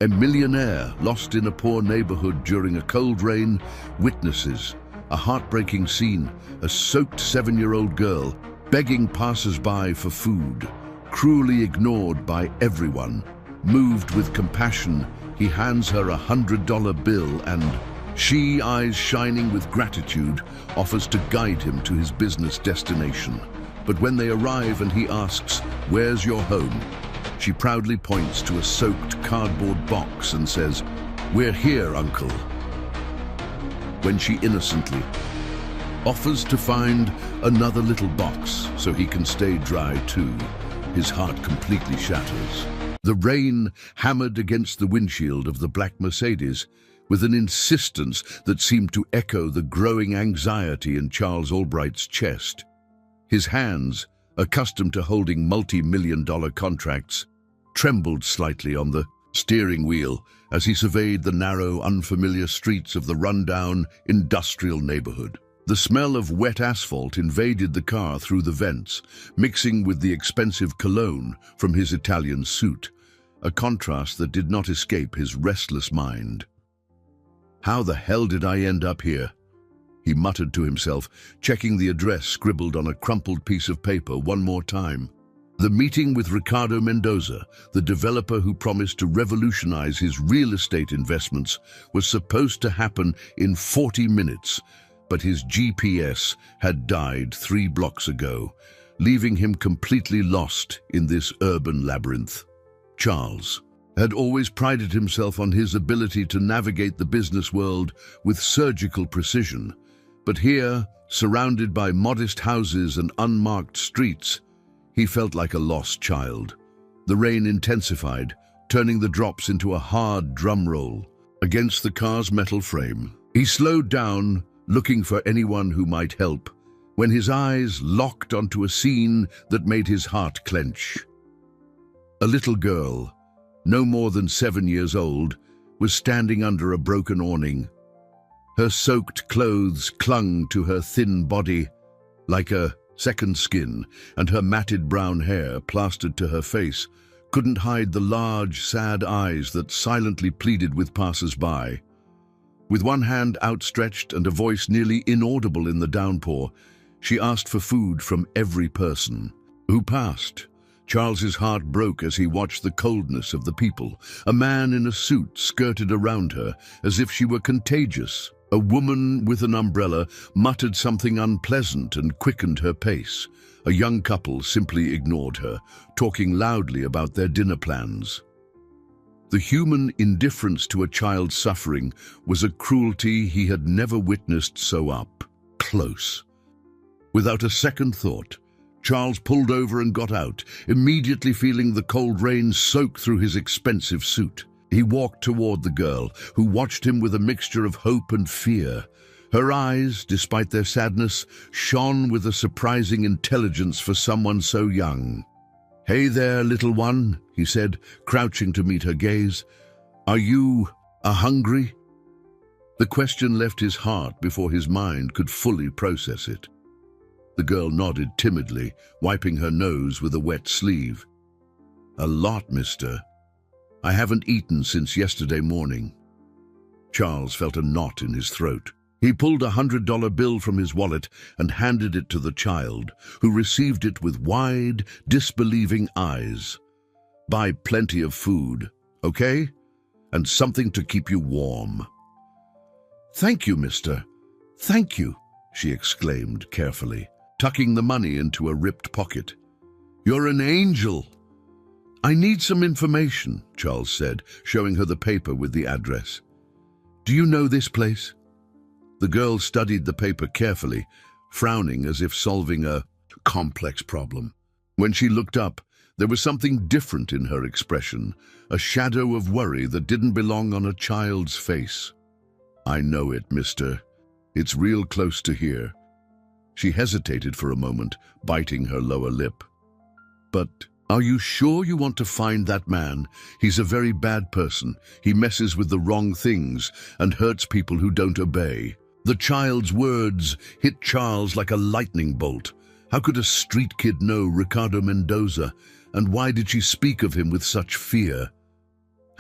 A millionaire lost in a poor neighborhood during a cold rain witnesses a heartbreaking scene, a soaked 7-year-old girl begging passers-by for food, cruelly ignored by everyone. Moved with compassion, he hands her $100 bill and she, eyes shining with gratitude, offers to guide him to his business destination. But when they arrive and he asks, "Where's your home?" she proudly points to a soaked cardboard box and says, "We're here, uncle." When she innocently offers to find another little box so he can stay dry too, his heart completely shatters. The rain hammered against the windshield of the black Mercedes with an insistence that seemed to echo the growing anxiety in Charles Albright's chest. His hands, accustomed to holding multi-million-dollar contracts, trembled slightly on the steering wheel as he surveyed the narrow, unfamiliar streets of the rundown industrial neighborhood. The smell of wet asphalt invaded the car through the vents, mixing with the expensive cologne from his Italian suit, a contrast that did not escape his restless mind. "How the hell did I end up here?" he muttered to himself, checking the address scribbled on a crumpled piece of paper one more time. The meeting with Ricardo Mendoza, the developer who promised to revolutionize his real estate investments, was supposed to happen in 40 minutes, but his GPS had died 3 blocks ago, leaving him completely lost in this urban labyrinth. Charles had always prided himself on his ability to navigate the business world with surgical precision, but here, surrounded by modest houses and unmarked streets, he felt like a lost child. The rain intensified, turning the drops into a hard drum roll against the car's metal frame. He slowed down, looking for anyone who might help, when his eyes locked onto a scene that made his heart clench. A little girl, no more than 7 years old, was standing under a broken awning. Her soaked clothes clung to her thin body like a second skin, and her matted brown hair, plastered to her face, couldn't hide the large, sad eyes that silently pleaded with passers-by. With one hand outstretched and a voice nearly inaudible in the downpour, she asked for food from every person who passed. Charles's heart broke as he watched the coldness of the people. A man in a suit skirted around her as if she were contagious. A woman with an umbrella muttered something unpleasant and quickened her pace. A young couple simply ignored her, talking loudly about their dinner plans. The human indifference to a child's suffering was a cruelty he had never witnessed so up close. Without a second thought, Charles pulled over and got out, immediately feeling the cold rain soak through his expensive suit. He walked toward the girl, who watched him with a mixture of hope and fear. Her eyes, despite their sadness, shone with a surprising intelligence for someone so young. "Hey there, little one," he said, crouching to meet her gaze. "Are you hungry?" The question left his heart before his mind could fully process it. The girl nodded timidly, wiping her nose with a wet sleeve. "A lot, mister. I haven't eaten since yesterday morning." Charles felt a knot in his throat. He pulled a $100 bill from his wallet and handed it to the child, who received it with wide, disbelieving eyes. "Buy plenty of food, okay? And something to keep you warm." "Thank you, mister. Thank you," she exclaimed carefully, tucking the money into a ripped pocket. "You're an angel." "I need some information," Charles said, showing her the paper with the address. "Do you know this place?" The girl studied the paper carefully, frowning as if solving a complex problem. When she looked up, there was something different in her expression, a shadow of worry that didn't belong on a child's face. "I know it, mister. It's real close to here." She hesitated for a moment, biting her lower lip. "But are you sure you want to find that man? He's a very bad person. He messes with the wrong things and hurts people who don't obey." The child's words hit Charles like a lightning bolt. How could a street kid know Ricardo Mendoza, and why did she speak of him with such fear?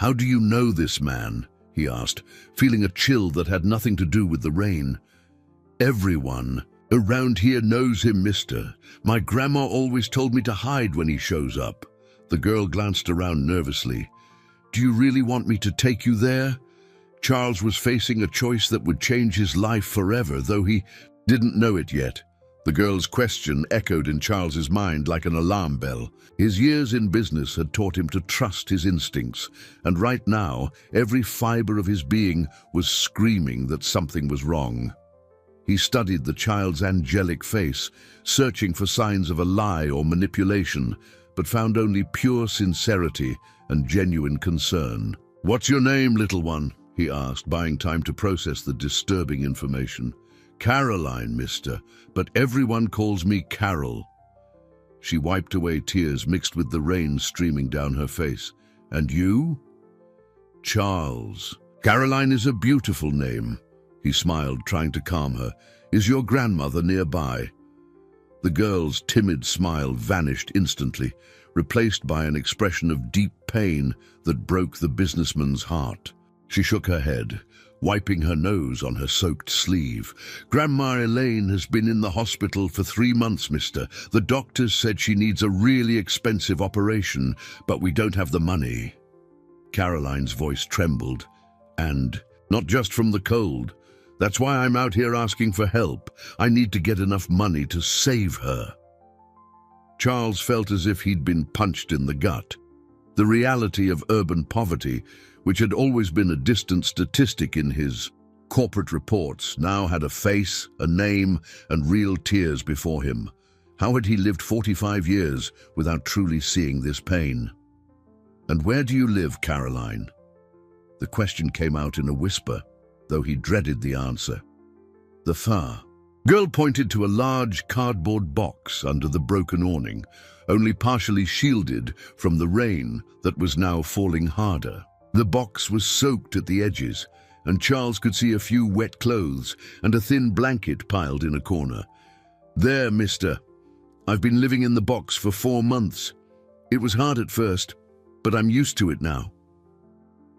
"How do you know this man?" he asked, feeling a chill that had nothing to do with the rain. "Everyone around here knows him, mister. My grandma always told me to hide when he shows up." The girl glanced around nervously. "Do you really want me to take you there?" Charles was facing a choice that would change his life forever, though he didn't know it yet. The girl's question echoed in Charles's mind like an alarm bell. His years in business had taught him to trust his instincts, and right now, every fiber of his being was screaming that something was wrong. He studied the child's angelic face, searching for signs of a lie or manipulation, but found only pure sincerity and genuine concern. "What's your name, little one?" he asked, buying time to process the disturbing information. "Caroline, mister, but everyone calls me Carol." She wiped away tears mixed with the rain streaming down her face. "And you?" "Charles." "Caroline is a beautiful name." He smiled, trying to calm her. "Is your grandmother nearby?" The girl's timid smile vanished instantly, replaced by an expression of deep pain that broke the businessman's heart. She shook her head, wiping her nose on her soaked sleeve. "Grandma Elaine has been in the hospital for 3 months, mister. The doctors said she needs a really expensive operation, but we don't have the money." Caroline's voice trembled. "And not just from the cold. That's why I'm out here asking for help. I need to get enough money to save her." Charles felt as if he'd been punched in the gut. The reality of urban poverty, which had always been a distant statistic in his corporate reports, now had a face, a name, and real tears before him. How had he lived 45 years without truly seeing this pain? "And where do you live, Caroline?" The question came out in a whisper, though he dreaded the answer. "The far." Girl pointed to a large cardboard box under the broken awning, only partially shielded from the rain that was now falling harder. The box was soaked at the edges, and Charles could see a few wet clothes and a thin blanket piled in a corner. "There, mister. I've been living in the box for 4 months. It was hard at first, but I'm used to it now."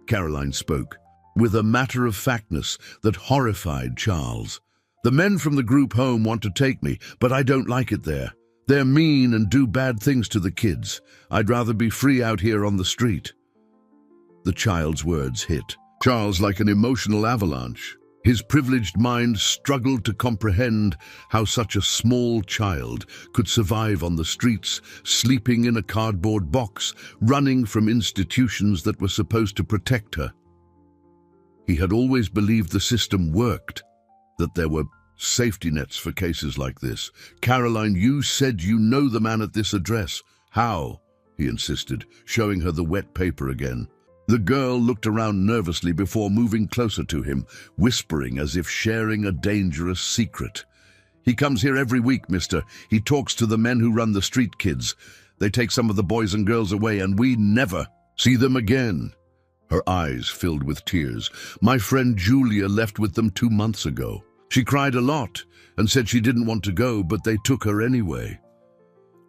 Caroline spoke, with a matter-of-factness that horrified Charles. "The men from the group home want to take me, but I don't like it there. They're mean and do bad things to the kids. I'd rather be free out here on the street." The child's words hit Charles like an emotional avalanche. His privileged mind struggled to comprehend how such a small child could survive on the streets, sleeping in a cardboard box, running from institutions that were supposed to protect her. He had always believed the system worked, that there were safety nets for cases like this. "Caroline, you said you know the man at this address. How?" he insisted, showing her the wet paper again. The girl looked around nervously before moving closer to him, whispering as if sharing a dangerous secret. "He comes here every week, mister. He talks to the men who run the street kids. They take some of the boys and girls away, and we never see them again." Her eyes filled with tears. "My friend Julia left with them 2 months ago. She cried a lot and said she didn't want to go, but they took her anyway."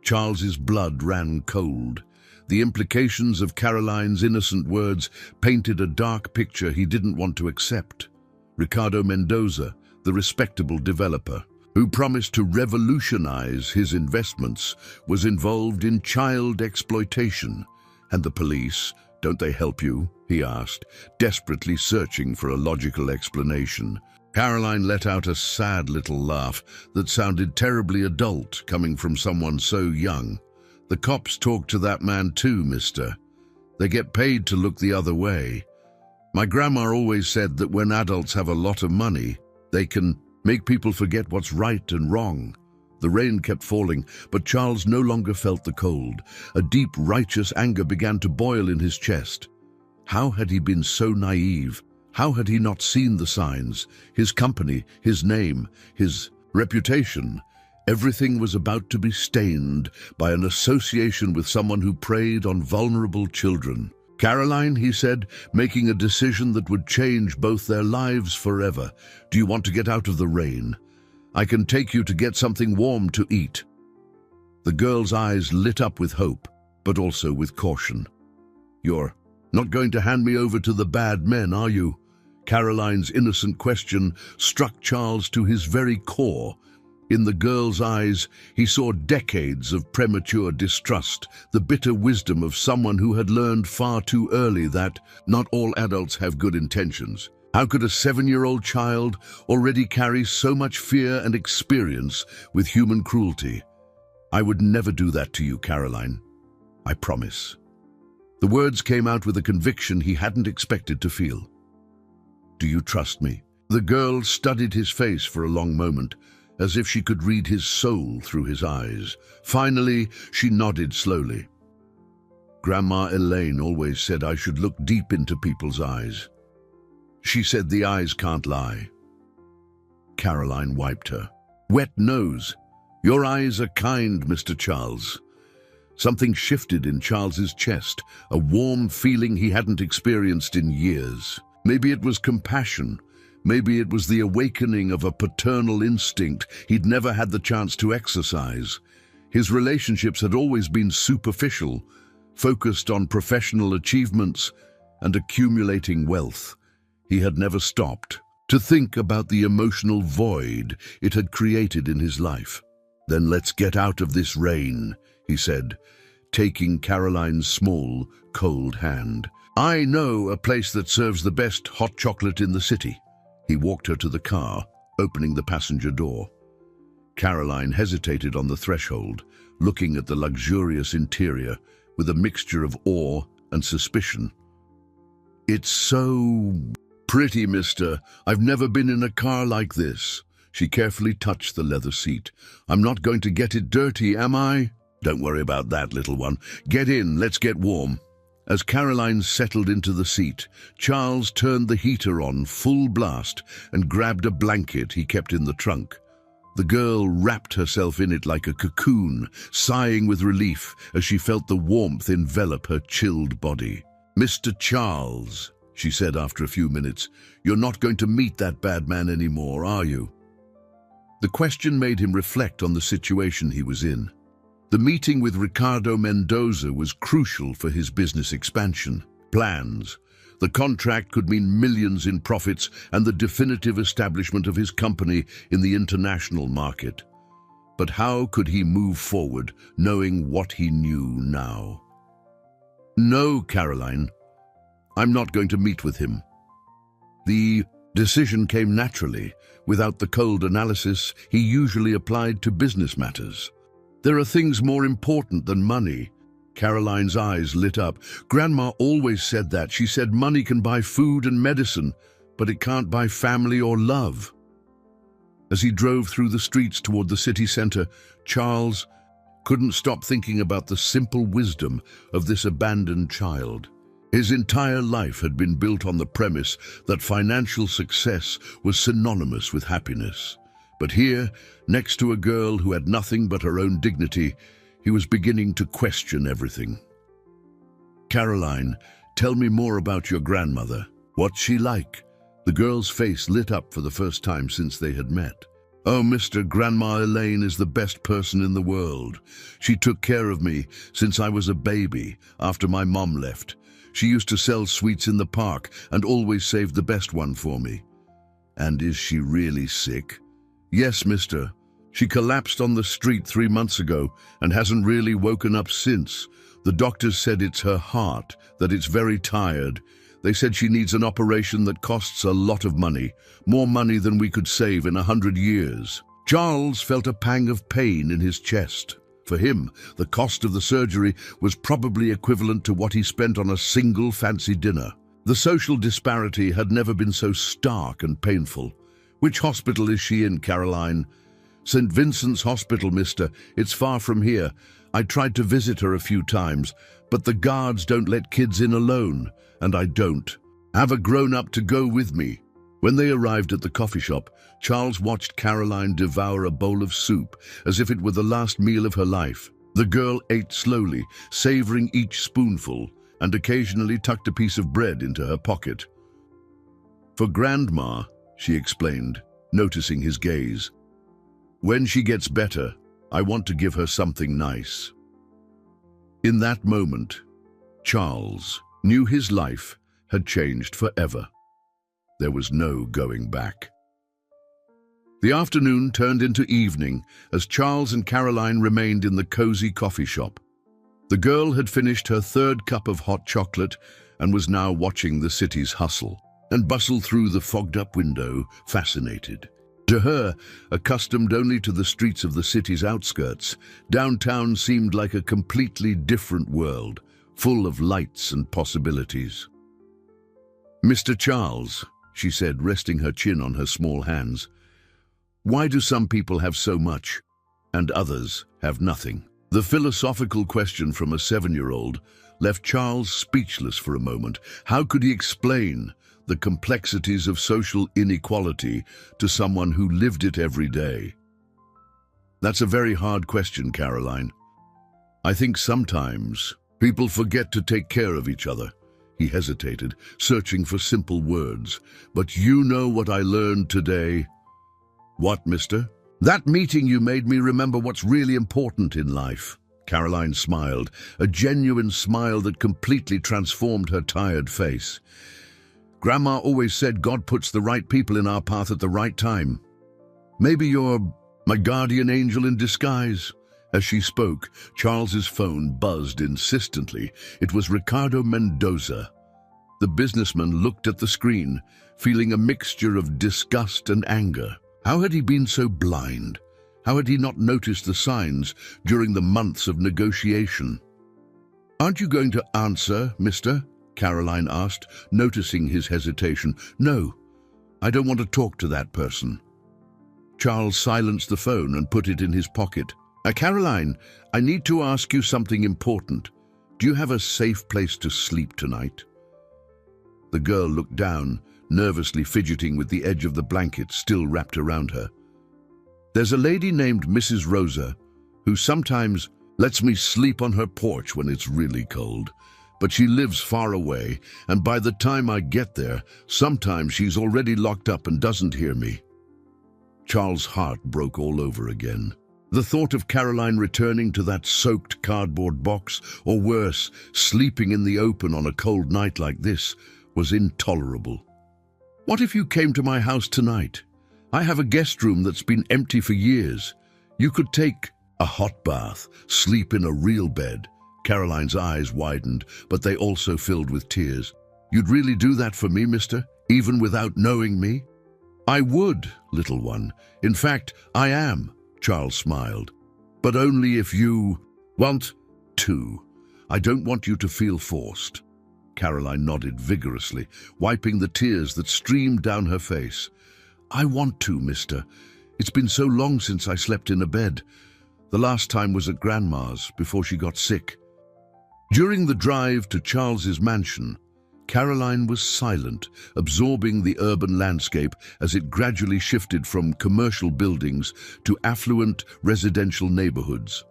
Charles's blood ran cold. The implications of Caroline's innocent words painted a dark picture he didn't want to accept. Ricardo Mendoza, the respectable developer, who promised to revolutionize his investments, was involved in child exploitation. "And the police, don't they help you?" he asked, desperately searching for a logical explanation. Caroline let out a sad little laugh that sounded terribly adult coming from someone so young. "The cops talk to that man too, mister. They get paid to look the other way. My grandma always said that when adults have a lot of money, they can make people forget what's right and wrong." The rain kept falling, but Charles no longer felt the cold. A deep, righteous anger began to boil in his chest. How had he been so naive? How had he not seen the signs? His company, his name, his reputation. Everything was about to be stained by an association with someone who preyed on vulnerable children. "Caroline," he said, making a decision that would change both their lives forever, "do you want to get out of the rain? I can take you to get something warm to eat." The girl's eyes lit up with hope, but also with caution. "You're Not going to hand me over to the bad men, are you? Caroline's innocent question struck Charles to his very core. In the girl's eyes, he saw decades of premature distrust, the bitter wisdom of someone who had learned far too early that not all adults have good intentions. How could a 7-year-old child already carry so much fear and experience with human cruelty? I would never do that to you, Caroline. I promise. The words came out with a conviction he hadn't expected to feel. Do you trust me? The girl studied his face for a long moment, as if she could read his soul through his eyes. Finally, she nodded slowly. Grandma Elaine always said I should look deep into people's eyes. She said the eyes can't lie. Caroline wiped her wet nose. Your eyes are kind, Mr. Charles. Something shifted in Charles's chest, a warm feeling he hadn't experienced in years. Maybe it was compassion. Maybe it was the awakening of a paternal instinct he'd never had the chance to exercise. His relationships had always been superficial, focused on professional achievements and accumulating wealth. He had never stopped to think about the emotional void it had created in his life. Then let's get out of this rain, he said, taking Caroline's small, cold hand. I know a place that serves the best hot chocolate in the city. He walked her to the car, opening the passenger door. Caroline hesitated on the threshold, looking at the luxurious interior with a mixture of awe and suspicion. It's so pretty, mister. I've never been in a car like this. She carefully touched the leather seat. I'm not going to get it dirty, am I? Don't worry about that, little one. Get in, let's get warm. As Caroline settled into the seat, Charles turned the heater on full blast and grabbed a blanket he kept in the trunk. The girl wrapped herself in it like a cocoon, sighing with relief as she felt the warmth envelop her chilled body. Mr. Charles, she said after a few minutes, you're not going to meet that bad man anymore, are you? The question made him reflect on the situation he was in. The meeting with Ricardo Mendoza was crucial for his business expansion. Plans. The contract could mean millions in profits and the definitive establishment of his company in the international market. But how could he move forward, knowing what he knew now? No, Caroline. I'm not going to meet with him. The decision came naturally, without the cold analysis he usually applied to business matters. There are things more important than money. Caroline's eyes lit up. Grandma always said that. She said money can buy food and medicine, but it can't buy family or love. As he drove through the streets toward the city center, Charles couldn't stop thinking about the simple wisdom of this abandoned child. His entire life had been built on the premise that financial success was synonymous with happiness. But here, next to a girl who had nothing but her own dignity, he was beginning to question everything. Caroline, tell me more about your grandmother. What's she like? The girl's face lit up for the first time since they had met. Oh, Mr. Grandma Elaine is the best person in the world. She took care of me since I was a baby, after my mom left. She used to sell sweets in the park and always saved the best one for me. And is she really sick? Yes, mister. She collapsed on the street 3 months ago and hasn't really woken up since. The doctors said it's her heart, that it's very tired. They said she needs an operation that costs a lot of money, more money than we could save in 100 years. Charles felt a pang of pain in his chest. For him, the cost of the surgery was probably equivalent to what he spent on a single fancy dinner. The social disparity had never been so stark and painful. Which hospital is she in, Caroline? St. Vincent's Hospital, mister. It's far from here. I tried to visit her a few times, but the guards don't let kids in alone, and I don't. Have a grown-up to go with me. When they arrived at the coffee shop, Charles watched Caroline devour a bowl of soup as if it were the last meal of her life. The girl ate slowly, savoring each spoonful, and occasionally tucked a piece of bread into her pocket. For Grandma, she explained, noticing his gaze. When she gets better, I want to give her something nice. In that moment, Charles knew his life had changed forever. There was no going back. The afternoon turned into evening as Charles and Caroline remained in the cozy coffee shop. The girl had finished her third cup of hot chocolate and was now watching the city's hustle and bustle through the fogged-up window, fascinated. To her, accustomed only to the streets of the city's outskirts, downtown seemed like a completely different world, full of lights and possibilities. "Mr. Charles," she said, resting her chin on her small hands, "why do some people have so much and others have nothing?" The philosophical question from a 7-year-old left Charles speechless for a moment. How could he explain the complexities of social inequality to someone who lived it every day? "That's a very hard question, Caroline. I think sometimes people forget to take care of each other." He hesitated, searching for simple words. "But you know what I learned today?" "What, mister?" "That meeting you made me remember what's really important in life." Caroline smiled, a genuine smile that completely transformed her tired face. "Grandma always said God puts the right people in our path at the right time. Maybe you're my guardian angel in disguise." As she spoke, Charles's phone buzzed insistently. It was Ricardo Mendoza. The businessman looked at the screen, feeling a mixture of disgust and anger. How had he been so blind? How had he not noticed the signs during the months of negotiation? "Aren't you going to answer, mister?" Caroline asked, noticing his hesitation. "No, I don't want to talk to that person." Charles silenced the phone and put it in his pocket. Caroline, I need to ask you something important. Do you have a safe place to sleep tonight?" The girl looked down, nervously fidgeting with the edge of the blanket still wrapped around her. "There's a lady named Mrs. Rosa who sometimes lets me sleep on her porch when it's really cold. But she lives far away, and by the time I get there, sometimes she's already locked up and doesn't hear me." Charles' heart broke all over again. The thought of Caroline returning to that soaked cardboard box, or worse, sleeping in the open on a cold night like this, was intolerable. "What if you came to my house tonight? I have a guest room that's been empty for years. You could take a hot bath, sleep in a real bed." Caroline's eyes widened, but they also filled with tears. "You'd really do that for me, mister, even without knowing me?" "I would, little one. In fact, I am." Charles smiled. "But only if you want to. I don't want you to feel forced." Caroline nodded vigorously, wiping the tears that streamed down her face. "I want to, mister. It's been so long since I slept in a bed. The last time was at Grandma's, before she got sick." During the drive to Charles's mansion, Caroline was silent, absorbing the urban landscape as it gradually shifted from commercial buildings to affluent residential neighborhoods.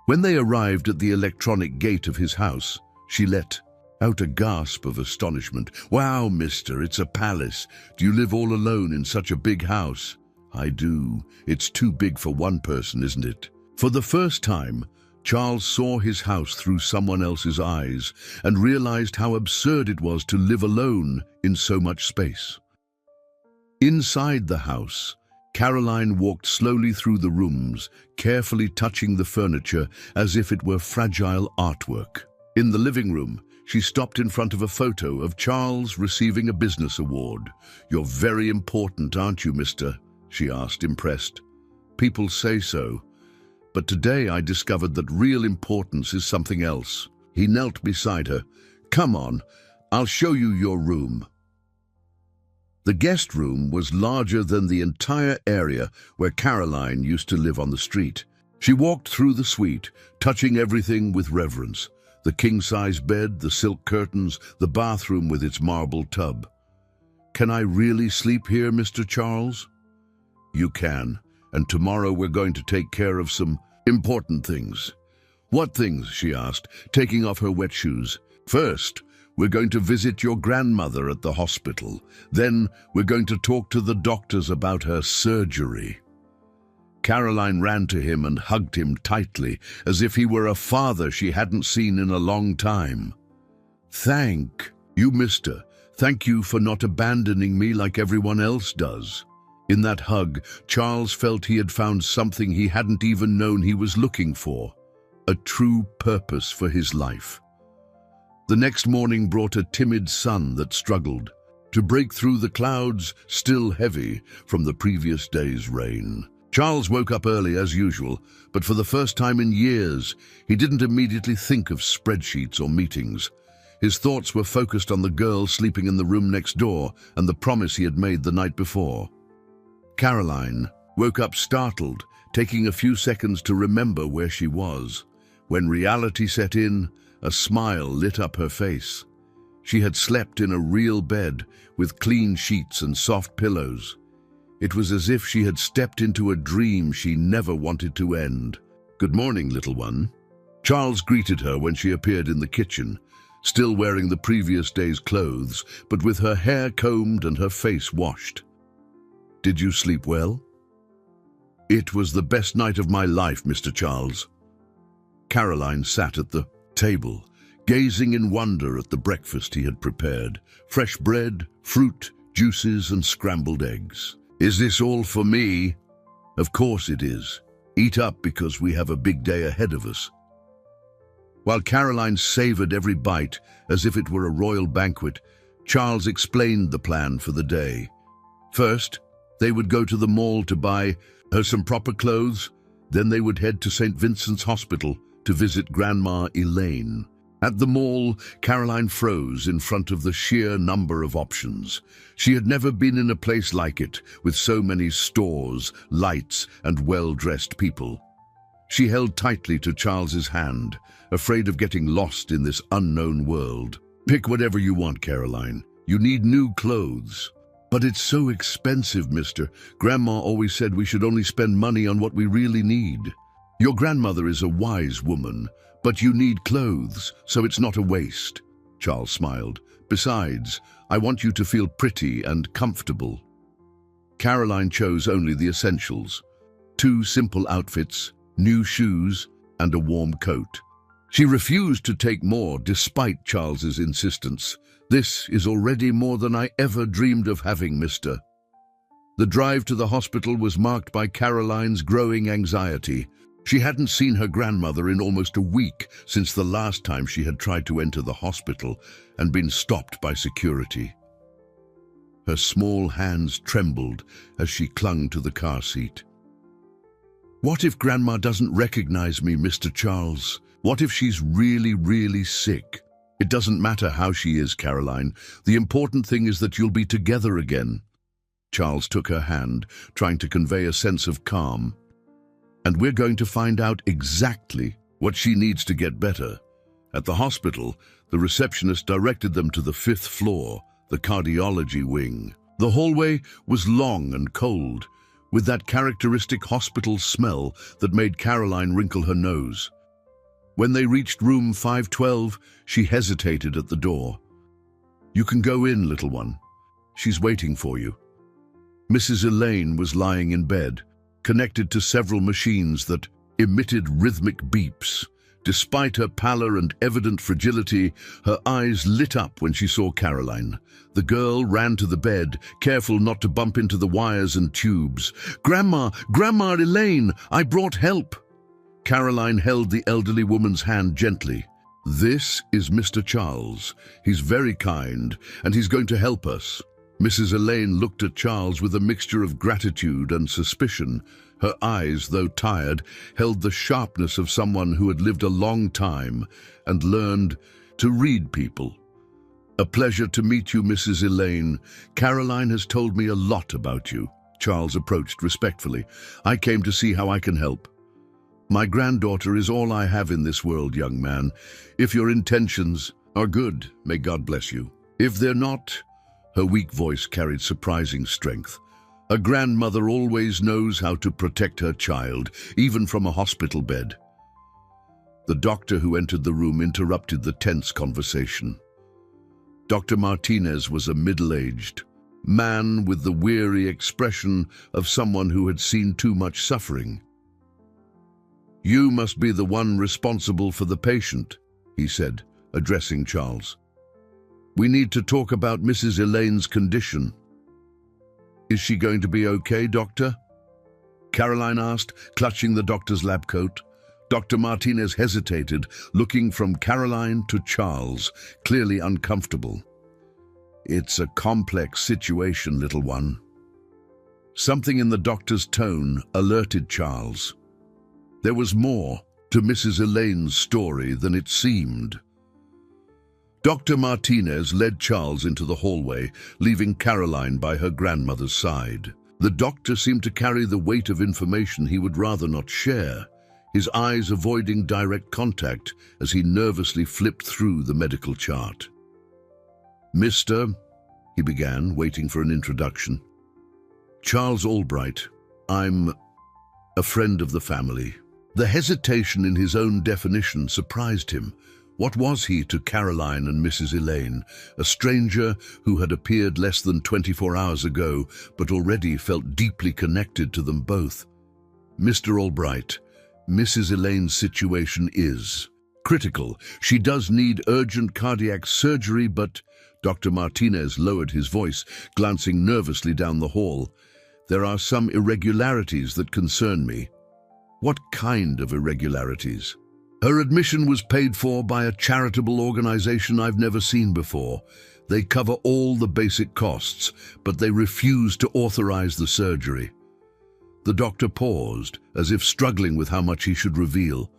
When they arrived at the electronic gate of his house, she let out a gasp of astonishment. "Wow, mister, it's a palace. Do you live all alone in such a big house?" "I do. It's too big for one person, isn't it?" For the first time, Charles saw his house through someone else's eyes and realized how absurd it was to live alone in so much space. Inside the house, Caroline walked slowly through the rooms, carefully touching the furniture as if it were fragile artwork. In the living room, she stopped in front of a photo of Charles receiving a business award. "You're very important, aren't you, mister?" she asked, impressed. "People say so. But today I discovered that real importance is something else." He knelt beside her. "Come on, I'll show you your room." The guest room was larger than the entire area where Caroline used to live on the street. She walked through the suite, touching everything with reverence. The king-size bed, the silk curtains, the bathroom with its marble tub. "Can I really sleep here, Mr. Charles?" "You can. And tomorrow we're going to take care of some important things." "What things?" she asked, taking off her wet shoes. "First, we're going to visit your grandmother at the hospital. Then we're going to talk to the doctors about her surgery." Caroline ran to him and hugged him tightly, as if he were a father she hadn't seen in a long time. Thank you, mister. Thank you for not abandoning me like everyone else does. In that hug, Charles felt he had found something he hadn't even known he was looking for, a true purpose for his life. The next morning brought a timid sun that struggled to break through the clouds still heavy from the previous day's rain. Charles woke up early as usual, but for the first time in years, he didn't immediately think of spreadsheets or meetings. His thoughts were focused on the girl sleeping in the room next door and the promise he had made the night before. Caroline woke up startled, taking a few seconds to remember where she was. When reality set in, a smile lit up her face. She had slept in a real bed with clean sheets and soft pillows. It was as if she had stepped into a dream she never wanted to end. "Good morning, little one." Charles greeted her when she appeared in the kitchen, still wearing the previous day's clothes, but with her hair combed and her face washed. "Did you sleep well?" "It was the best night of my life, Mr. Charles." Caroline sat at the table, gazing in wonder at the breakfast he had prepared. Fresh bread, fruit, juices, and scrambled eggs. "Is this all for me?" "Of course it is. Eat up because we have a big day ahead of us." While Caroline savored every bite as if it were a royal banquet, Charles explained the plan for the day. First, they would go to the mall to buy her some proper clothes. Then they would head to St. Vincent's Hospital to visit Grandma Elaine. At the mall, Caroline froze in front of the sheer number of options. She had never been in a place like it, with so many stores, lights, and well-dressed people. She held tightly to Charles's hand, afraid of getting lost in this unknown world. "Pick whatever you want, Caroline. You need new clothes." "But it's so expensive, mister. Grandma always said we should only spend money on what we really need." "Your grandmother is a wise woman, but you need clothes, so it's not a waste." Charles smiled. "Besides, I want you to feel pretty and comfortable." Caroline chose only the essentials: 2 simple outfits, new shoes, and a warm coat. She refused to take more despite Charles's insistence. "This is already more than I ever dreamed of having, mister." The drive to the hospital was marked by Caroline's growing anxiety. She hadn't seen her grandmother in almost a week since the last time she had tried to enter the hospital and been stopped by security. Her small hands trembled as she clung to the car seat. "What if Grandma doesn't recognize me, Mr. Charles? What if she's really, really sick?" "It doesn't matter how she is, Caroline. The important thing is that you'll be together again." Charles took her hand, trying to convey a sense of calm. "And we're going to find out exactly what she needs to get better." At the hospital, the receptionist directed them to the 5th floor, the cardiology wing. The hallway was long and cold, with that characteristic hospital smell that made Caroline wrinkle her nose. When they reached room 512, she hesitated at the door. "You can go in, little one. She's waiting for you." Mrs. Elaine was lying in bed, connected to several machines that emitted rhythmic beeps. Despite her pallor and evident fragility, her eyes lit up when she saw Caroline. The girl ran to the bed, careful not to bump into the wires and tubes. "Grandma! Grandma Elaine! I brought help!" Caroline held the elderly woman's hand gently. "This is Mr. Charles. He's very kind, and he's going to help us." Mrs. Elaine looked at Charles with a mixture of gratitude and suspicion. Her eyes, though tired, held the sharpness of someone who had lived a long time and learned to read people. "A pleasure to meet you, Mrs. Elaine. Caroline has told me a lot about you." Charles approached respectfully. "I came to see how I can help." "My granddaughter is all I have in this world, young man. If your intentions are good, may God bless you. If they're not..." Her weak voice carried surprising strength. "A grandmother always knows how to protect her child, even from a hospital bed." The doctor who entered the room interrupted the tense conversation. Dr. Martinez was a middle-aged man with the weary expression of someone who had seen too much suffering. "You must be the one responsible for the patient," he said, addressing Charles. We need to talk about Mrs. Elaine's condition. Is she going to be okay, doctor? Caroline asked, clutching the doctor's lab coat. Dr. Martinez hesitated, looking from Caroline to Charles, clearly uncomfortable. It's a complex situation, little one. Something in the doctor's tone alerted Charles. There was more to Mrs. Elaine's story than it seemed. Dr. Martinez led Charles into the hallway, leaving Caroline by her grandmother's side. The doctor seemed to carry the weight of information he would rather not share, his eyes avoiding direct contact as he nervously flipped through the medical chart. "Mr." he began, waiting for an introduction. "Charles Albright. I'm a friend of the family." The hesitation in his own definition surprised him. What was he to Caroline and Mrs. Elaine, a stranger who had appeared less than 24 hours ago, but already felt deeply connected to them both? "Mr. Albright, Mrs. Elaine's situation is critical. She does need urgent cardiac surgery, but..." Dr. Martinez lowered his voice, glancing nervously down the hall. "There are some irregularities that concern me." "What kind of irregularities?" "Her admission was paid for by a charitable organization I've never seen before. They cover all the basic costs, but they refuse to authorize the surgery." The doctor paused, as if struggling with how much he should reveal.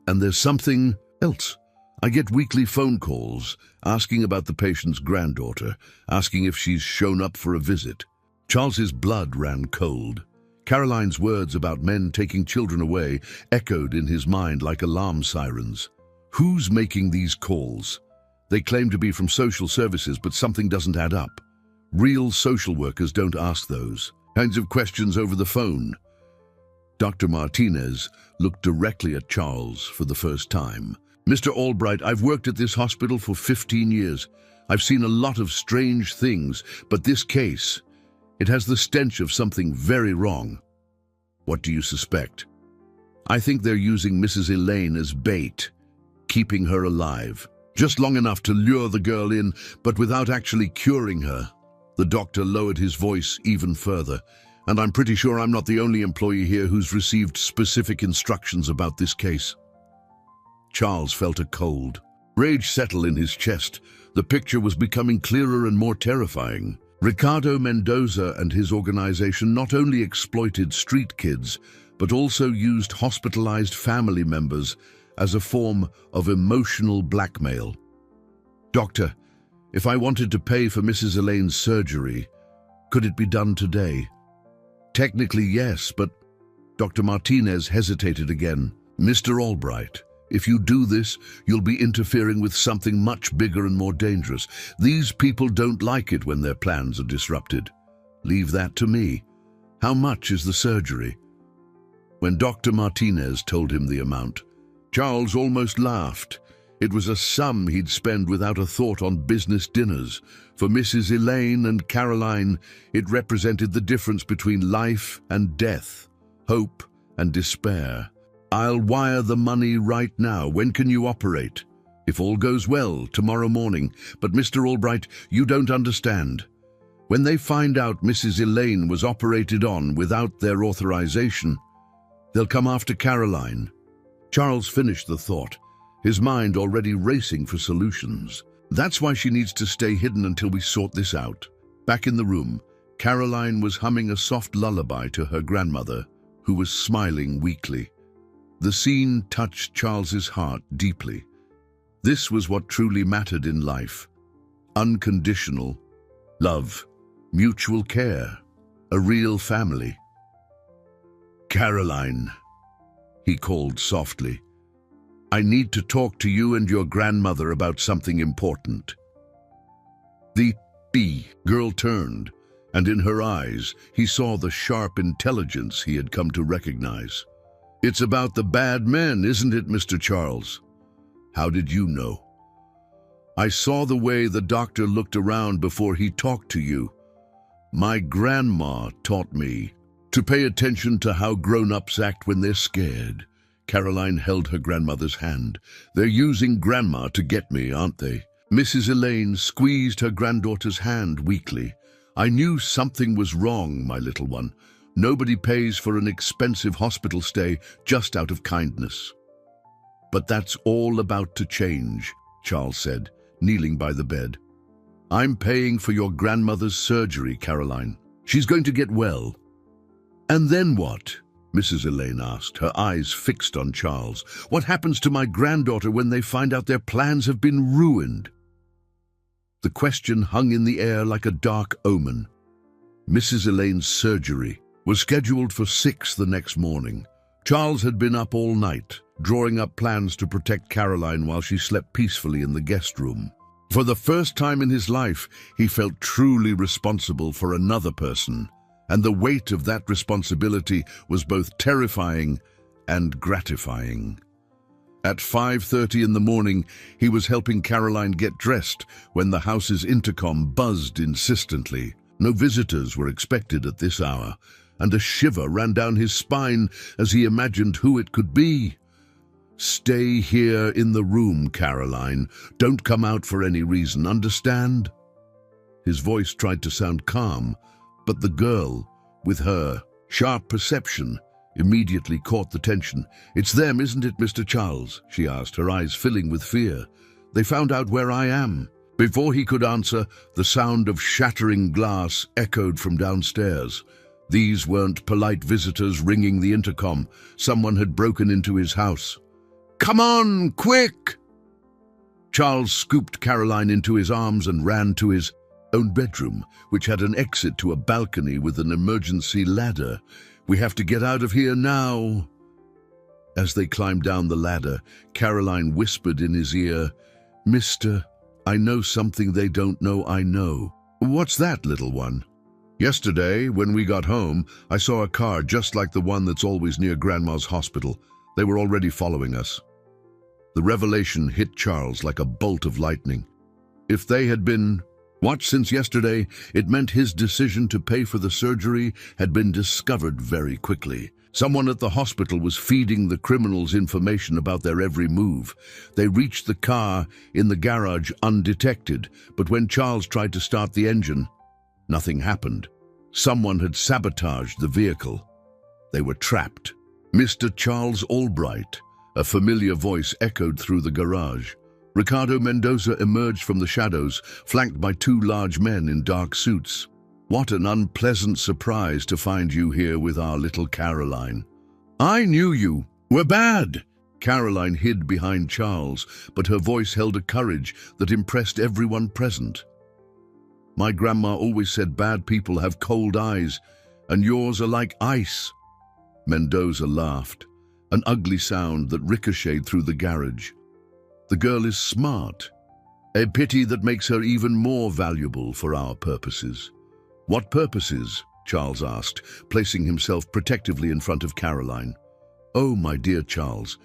"And there's something else. I get weekly phone calls asking about the patient's granddaughter, asking if she's shown up for a visit." Charles's blood ran cold. Caroline's words about men taking children away echoed in his mind like alarm sirens. Who's making these calls? They claim to be from social services, but something doesn't add up. Real social workers don't ask those kinds of questions over the phone. Dr. Martinez looked directly at Charles for the first time. "Mr. Albright, I've worked at this hospital for 15 years. I've seen a lot of strange things, but this case, it has the stench of something very wrong." "What do you suspect?" "I think they're using Mrs. Elaine as bait, keeping her alive. Just long enough to lure the girl in, but without actually curing her." The doctor lowered his voice even further. "And I'm pretty sure I'm not the only employee here who's received specific instructions about this case." Charles felt a cold rage settle in his chest. The picture was becoming clearer and more terrifying. Ricardo Mendoza and his organization not only exploited street kids, but also used hospitalized family members as a form of emotional blackmail. "Doctor, if I wanted to pay for Mrs. Elaine's surgery, could it be done today?" "Technically, yes, but..." Dr. Martinez hesitated again. "Mr. Albright, if you do this, you'll be interfering with something much bigger and more dangerous. These people don't like it when their plans are disrupted. Leave that to me. How much is the surgery?" When Dr. Martinez told him the amount, Charles almost laughed. It was a sum he'd spend without a thought on business dinners. For Mrs. Elaine and Caroline, it represented the difference between life and death, hope and despair. "I'll wire the money right now. When can you operate?" "If all goes well, tomorrow morning. But Mr. Albright, you don't understand. When they find out Mrs. Elaine was operated on without their authorization, they'll come after Caroline." Charles finished the thought, his mind already racing for solutions. "That's why she needs to stay hidden until we sort this out." Back in the room, Caroline was humming a soft lullaby to her grandmother, who was smiling weakly. The scene touched Charles's heart deeply. This was what truly mattered in life. Unconditional love, mutual care, a real family. "Caroline," he called softly, "I need to talk to you and your grandmother about something important." The girl turned, and in her eyes he saw the sharp intelligence he had come to recognize. "It's about the bad men, isn't it, Mr. Charles?" "How did you know?" "I saw the way the doctor looked around before he talked to you. My grandma taught me to pay attention to how grown-ups act when they're scared." Caroline held her grandmother's hand. "They're using Grandma to get me, aren't they? Mrs. Elaine squeezed her granddaughter's hand weakly. "I knew something was wrong, my little one. Nobody pays for an expensive hospital stay just out of kindness." "But that's all about to change," Charles said, kneeling by the bed. "I'm paying for your grandmother's surgery, Caroline. She's going to get well." "And then what?" Mrs. Elaine asked, her eyes fixed on Charles. "What happens to my granddaughter when they find out their plans have been ruined?" The question hung in the air like a dark omen. Mrs. Elaine's surgery was scheduled for 6 the next morning. Charles had been up all night, drawing up plans to protect Caroline while she slept peacefully in the guest room. For the first time in his life, he felt truly responsible for another person, and the weight of that responsibility was both terrifying and gratifying. At 5:30 in the morning, he was helping Caroline get dressed when the house's intercom buzzed insistently. No visitors were expected at this hour, and a shiver ran down his spine as he imagined who it could be. "Stay here in the room, Caroline. Don't come out for any reason, understand?" His voice tried to sound calm, but the girl, with her sharp perception, immediately caught the tension. "It's them, isn't it, Mr. Charles?" she asked, her eyes filling with fear. "They found out where I am." Before he could answer, the sound of shattering glass echoed from downstairs. These weren't polite visitors ringing the intercom. Someone had broken into his house. "Come on, quick!" Charles scooped Caroline into his arms and ran to his own bedroom, which had an exit to a balcony with an emergency ladder. "We have to get out of here now." As they climbed down the ladder, Caroline whispered in his ear, "Mister, I know something they don't know I know." "What's that, little one?" "Yesterday, when we got home, I saw a car just like the one that's always near Grandma's hospital. They were already following us." The revelation hit Charles like a bolt of lightning. If they had been watched since yesterday, it meant his decision to pay for the surgery had been discovered very quickly. Someone at the hospital was feeding the criminals information about their every move. They reached the car in the garage undetected, but when Charles tried to start the engine, nothing happened. Someone had sabotaged the vehicle. They were trapped. "Mr. Charles Albright," a familiar voice echoed through the garage. Ricardo Mendoza emerged from the shadows, flanked by 2 large men in dark suits. "What an unpleasant surprise to find you here with our little Caroline." "I knew you were bad." Caroline hid behind Charles, but her voice held a courage that impressed everyone present. "My grandma always said bad people have cold eyes, and yours are like ice." Mendoza laughed, an ugly sound that ricocheted through the garage. "The girl is smart. A pity that makes her even more valuable for our purposes." "What purposes?" Charles asked, placing himself protectively in front of Caroline. "Oh, my dear Charles,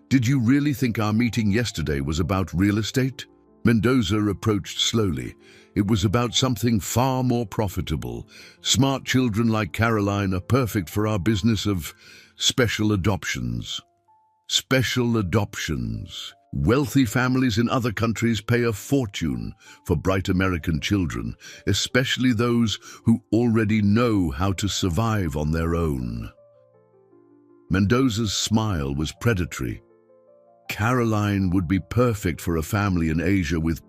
did you really think our meeting yesterday was about real estate?" Mendoza approached slowly. "It was about something far more profitable. Smart children like Caroline are perfect for our business of special adoptions." Special adoptions. Wealthy families in other countries pay a fortune for bright American children, especially those who already know how to survive on their own. Mendoza's smile was predatory. Caroline would be perfect for a family in Asia with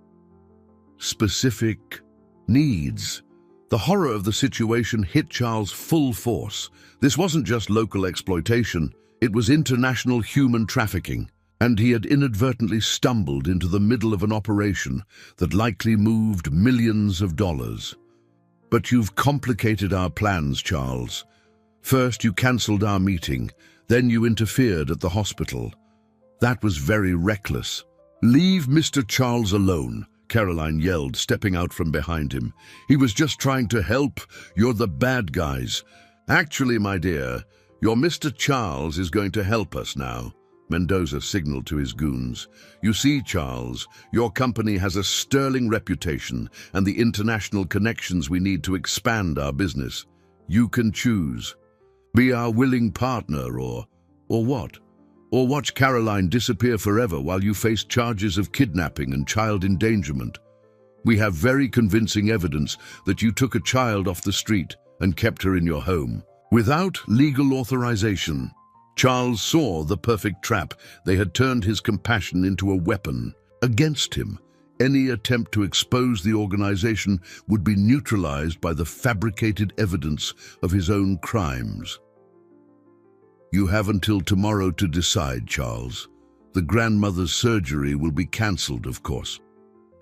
specific needs. The horror of the situation hit Charles full force. This wasn't just local exploitation, it was international human trafficking. And he had inadvertently stumbled into the middle of an operation that likely moved millions of dollars. "But you've complicated our plans, Charles. First you cancelled our meeting, then you interfered at the hospital. That was very reckless." "Leave Mr. Charles alone," Caroline yelled, stepping out from behind him. "He was just trying to help. You're the bad guys." "Actually, my dear, your Mr. Charles is going to help us now," Mendoza signaled to his goons. "You see, Charles, your company has a sterling reputation and the international connections we need to expand our business. You can choose. Be our willing partner or what? or watch Caroline disappear forever while you face charges of kidnapping and child endangerment. We have very convincing evidence that you took a child off the street and kept her in your home. Without legal authorization, Charles saw the perfect trap. They had turned his compassion into a weapon against him. Any attempt to expose the organization would be neutralized by the fabricated evidence of his own crimes. You have until tomorrow to decide, Charles. The grandmother's surgery will be cancelled, of course,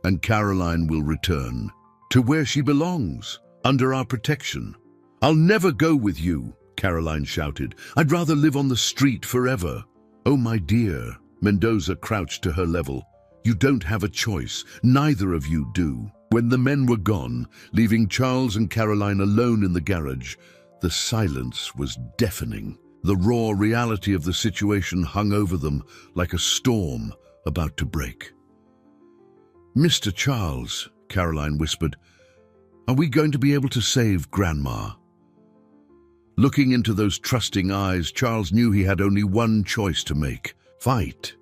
and Caroline will return to where she belongs, under our protection. I'll never go with you, Caroline shouted. I'd rather live on the street forever. Oh, my dear, Mendoza crouched to her level. You don't have a choice. Neither of you do. When the men were gone, leaving Charles and Caroline alone in the garage, the silence was deafening. The raw reality of the situation hung over them like a storm about to break. Mr. Charles, Caroline whispered, are we going to be able to save Grandma? Looking into those trusting eyes, Charles knew he had only one choice to make: fight.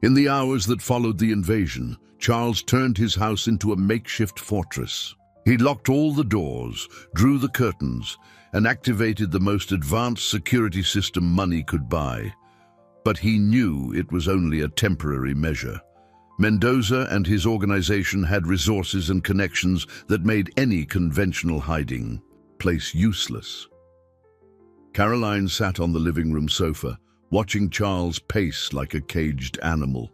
In the hours that followed the invasion, Charles turned his house into a makeshift fortress. He locked all the doors, drew the curtains, and activated the most advanced security system money could buy. But he knew it was only a temporary measure. Mendoza and his organization had resources and connections that made any conventional hiding place useless. Caroline sat on the living room sofa, watching Charles pace like a caged animal.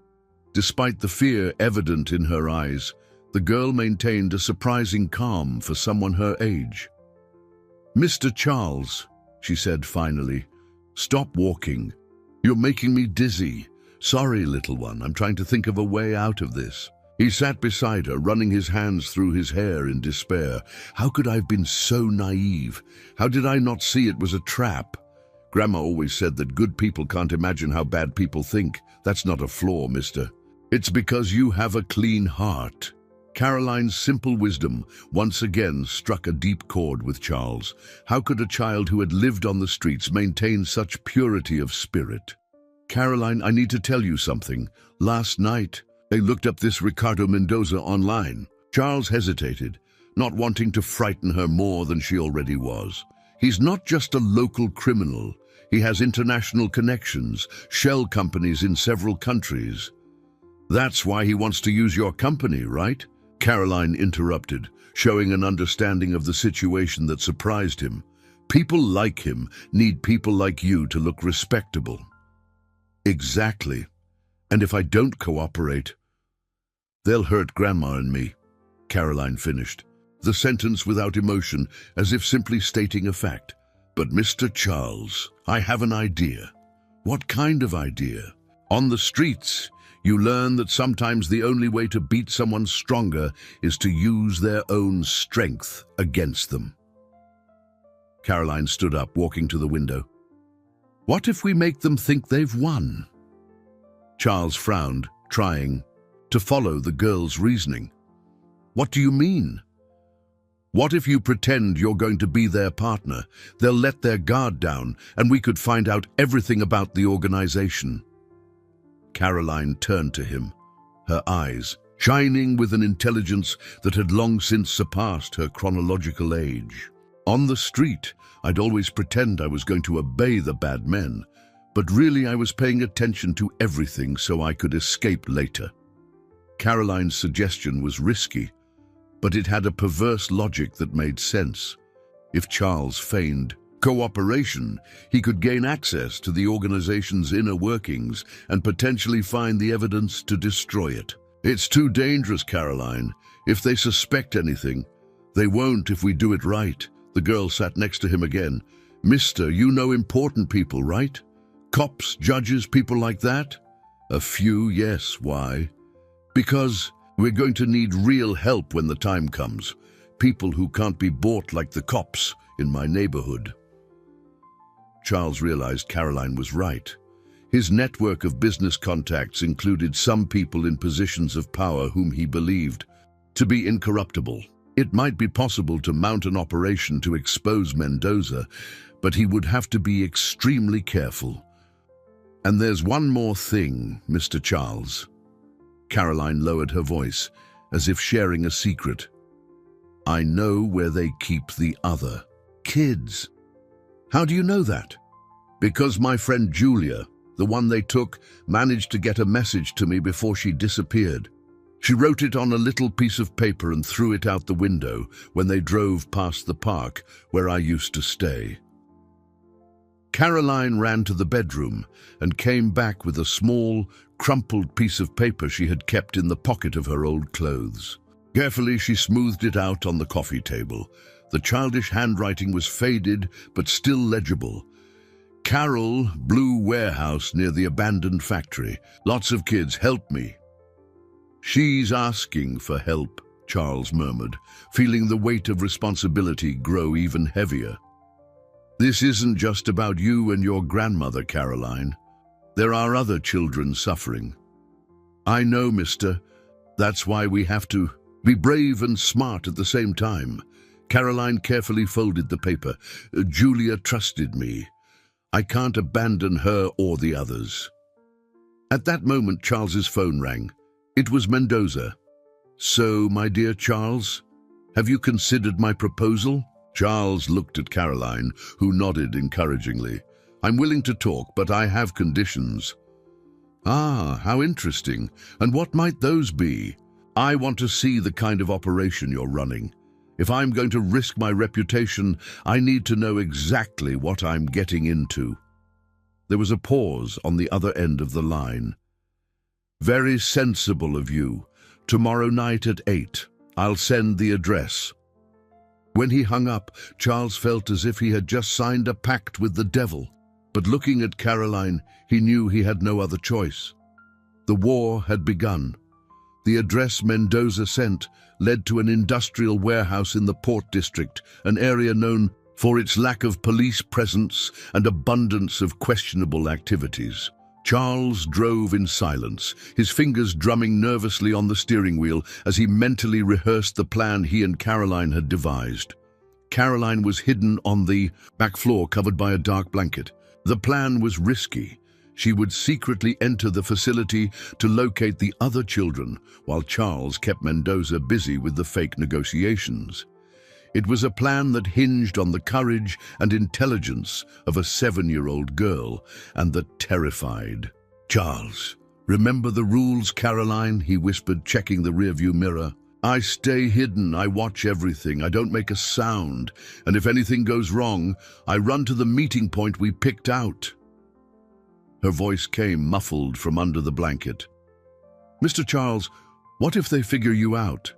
Despite the fear evident in her eyes, the girl maintained a surprising calm for someone her age. Mr. Charles, she said finally, stop walking. You're making me dizzy. Sorry, little one, I'm trying to think of a way out of this. He sat beside her, running his hands through his hair in despair. How could I have been so naive? How did I not see it was a trap? Grandma always said that good people can't imagine how bad people think. That's not a flaw, mister. It's because you have a clean heart. Caroline's simple wisdom once again struck a deep chord with Charles. How could a child who had lived on the streets maintain such purity of spirit? Caroline, I need to tell you something. Last night, they looked up this Ricardo Mendoza online. Charles hesitated, not wanting to frighten her more than she already was. He's not just a local criminal. He has international connections, shell companies in several countries. That's why he wants to use your company, right? Caroline interrupted, showing an understanding of the situation that surprised him. People like him need people like you to look respectable. Exactly. And if I don't cooperate, they'll hurt Grandma and me, Caroline finished, the sentence without emotion, as if simply stating a fact. But Mr. Charles, I have an idea. What kind of idea? On the streets, you learn that sometimes the only way to beat someone stronger is to use their own strength against them. Caroline stood up, walking to the window. What if we make them think they've won? Charles frowned, trying to follow the girl's reasoning. What do you mean? What if you pretend you're going to be their partner? They'll let their guard down, and we could find out everything about the organization. Caroline turned to him, her eyes shining with an intelligence that had long since surpassed her chronological age. On the street, I'd always pretend I was going to obey the bad men, but really I was paying attention to everything so I could escape later. Caroline's suggestion was risky, but it had a perverse logic that made sense. If Charles feigned cooperation, he could gain access to the organization's inner workings and potentially find the evidence to destroy it. It's too dangerous, Caroline. If they suspect anything, they won't if we do it right. The girl sat next to him again. Mister, you know important people, right? Cops, judges, people like that? A few, yes. Why? Because we're going to need real help when the time comes. People who can't be bought like the cops in my neighborhood. Charles realized Caroline was right. His network of business contacts included some people in positions of power whom he believed to be incorruptible. It might be possible to mount an operation to expose Mendoza, but he would have to be extremely careful. And there's one more thing, Mr. Charles. Caroline lowered her voice, as if sharing a secret. I know where they keep the other kids. How do you know that? Because my friend Julia, the one they took, managed to get a message to me before she disappeared. She wrote it on a little piece of paper and threw it out the window when they drove past the park where I used to stay. Caroline ran to the bedroom and came back with a small, crumpled piece of paper she had kept in the pocket of her old clothes. Carefully, she smoothed it out on the coffee table. The childish handwriting was faded, but still legible. Carol, Blue Warehouse near the abandoned factory. Lots of kids, help me. She's asking for help, Charles murmured, feeling the weight of responsibility grow even heavier. This isn't just about you and your grandmother, Caroline. There are other children suffering. I know, mister. That's why we have to be brave and smart at the same time. Caroline carefully folded the paper. Julia trusted me. I can't abandon her or the others. At that moment, Charles's phone rang. It was Mendoza. So, my dear Charles, have you considered my proposal? Charles looked at Caroline, who nodded encouragingly. I'm willing to talk, but I have conditions. Ah, how interesting. And what might those be? I want to see the kind of operation you're running. If I'm going to risk my reputation, I need to know exactly what I'm getting into. There was a pause on the other end of the line. Very sensible of you. Tomorrow night at 8. I'll send the address. When he hung up, Charles felt as if he had just signed a pact with the devil. But looking at Caroline, he knew he had no other choice. The war had begun. The address Mendoza sent led to an industrial warehouse in the Port District, an area known for its lack of police presence and abundance of questionable activities. Charles drove in silence, his fingers drumming nervously on the steering wheel as he mentally rehearsed the plan he and Caroline had devised. Caroline was hidden on the back floor covered by a dark blanket. The plan was risky. She would secretly enter the facility to locate the other children, while Charles kept Mendoza busy with the fake negotiations. It was a plan that hinged on the courage and intelligence of a 7-year-old girl, and that terrified. Charles, remember the rules, Caroline, he whispered, checking the rearview mirror. I stay hidden, I watch everything, I don't make a sound, and if anything goes wrong, I run to the meeting point we picked out. Her voice came muffled from under the blanket. Mr. Charles, what if they figure you out?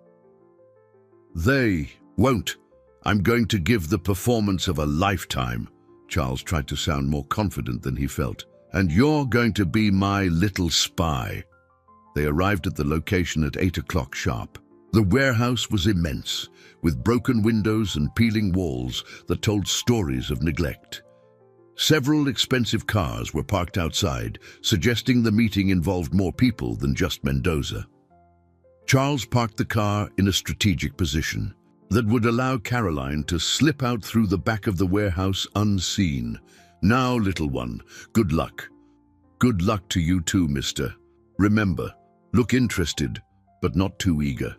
They won't. I'm going to give the performance of a lifetime. Charles tried to sound more confident than he felt. And you're going to be my little spy. They arrived at the location at 8 o'clock sharp. The warehouse was immense, with broken windows and peeling walls that told stories of neglect. Several expensive cars were parked outside, suggesting the meeting involved more people than just Mendoza. Charles parked the car in a strategic position that would allow Caroline to slip out through the back of the warehouse unseen. Now, little one, good luck. Good luck to you too, mister. Remember, look interested, but not too eager.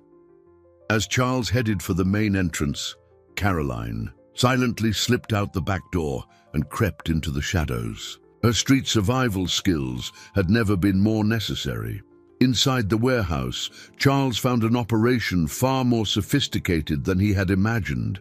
As Charles headed for the main entrance, Caroline silently slipped out the back door and crept into the shadows. Her street survival skills had never been more necessary. Inside the warehouse, Charles found an operation far more sophisticated than he had imagined.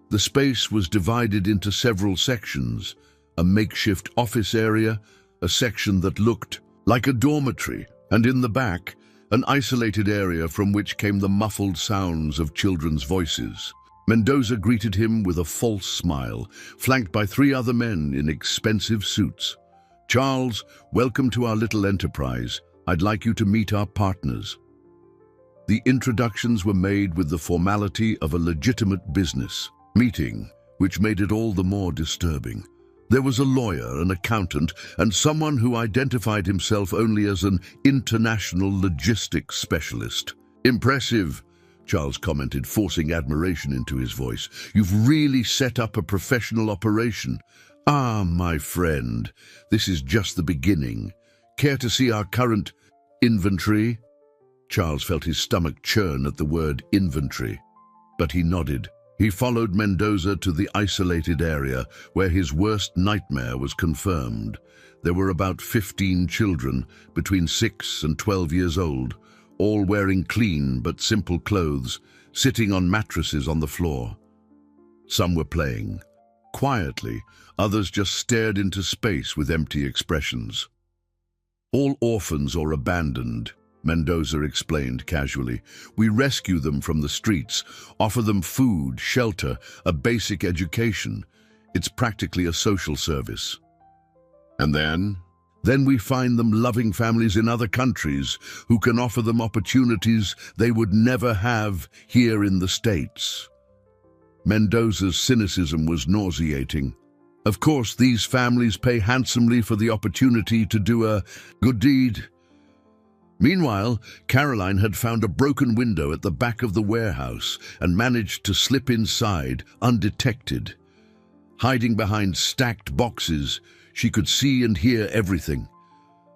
The space was divided into several sections, a makeshift office area, a section that looked like a dormitory, and in the back, an isolated area from which came the muffled sounds of children's voices. Mendoza greeted him with a false smile, flanked by 3 other men in expensive suits. Charles, welcome to our little enterprise. I'd like you to meet our partners. The introductions were made with the formality of a legitimate business meeting, which made it all the more disturbing. There was a lawyer, an accountant, and someone who identified himself only as an international logistics specialist. Impressive, Charles commented, forcing admiration into his voice. You've really set up a professional operation. Ah, my friend, this is just the beginning. Care to see our current inventory? Charles felt his stomach churn at the word inventory, but he nodded. He followed Mendoza to the isolated area where his worst nightmare was confirmed. There were about 15 children, between 6 and 12 years old, all wearing clean but simple clothes, sitting on mattresses on the floor. Some were playing. Quietly, others just stared into space with empty expressions. All orphans or abandoned, Mendoza explained casually. We rescue them from the streets, offer them food, shelter, a basic education. It's practically a social service. And then? Then we find them loving families in other countries who can offer them opportunities they would never have here in the States. Mendoza's cynicism was nauseating. Of course, these families pay handsomely for the opportunity to do a good deed. Meanwhile, Caroline had found a broken window at the back of the warehouse and managed to slip inside undetected. Hiding behind stacked boxes, she could see and hear everything.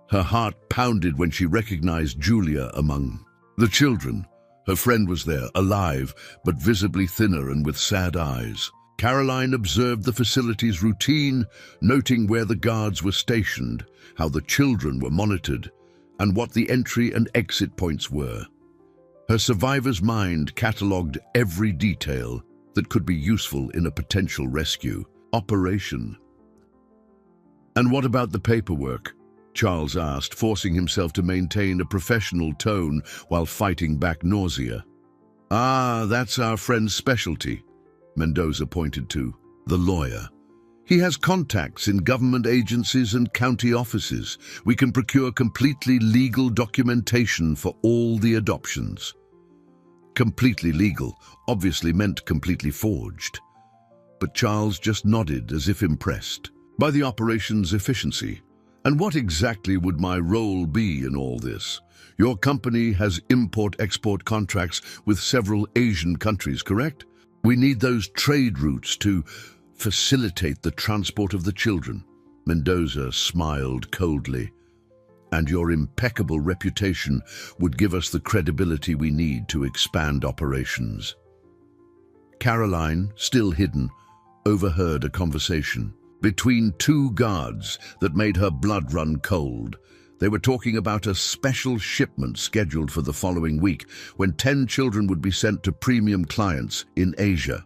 Her heart pounded when she recognized Julia among the children. Her friend was there, alive, but visibly thinner and with sad eyes. Caroline observed the facility's routine, noting where the guards were stationed, how the children were monitored, and what the entry and exit points were. Her survivor's mind catalogued every detail that could be useful in a potential rescue operation. "And what about the paperwork?" Charles asked, forcing himself to maintain a professional tone while fighting back nausea. "Ah, that's our friend's specialty," Mendoza pointed to, the lawyer. "He has contacts in government agencies and county offices. We can procure completely legal documentation for all the adoptions." Completely legal obviously meant completely forged. But Charles just nodded as if impressed by the operation's efficiency. "And what exactly would my role be in all this? Your company has import-export contracts with several Asian countries, correct? We need those trade routes to facilitate the transport of the children." Mendoza smiled coldly. "And your impeccable reputation would give us the credibility we need to expand operations." Caroline, still hidden, overheard a conversation between two guards that made her blood run cold. They were talking about a special shipment scheduled for the following week, when 10 children would be sent to premium clients in Asia.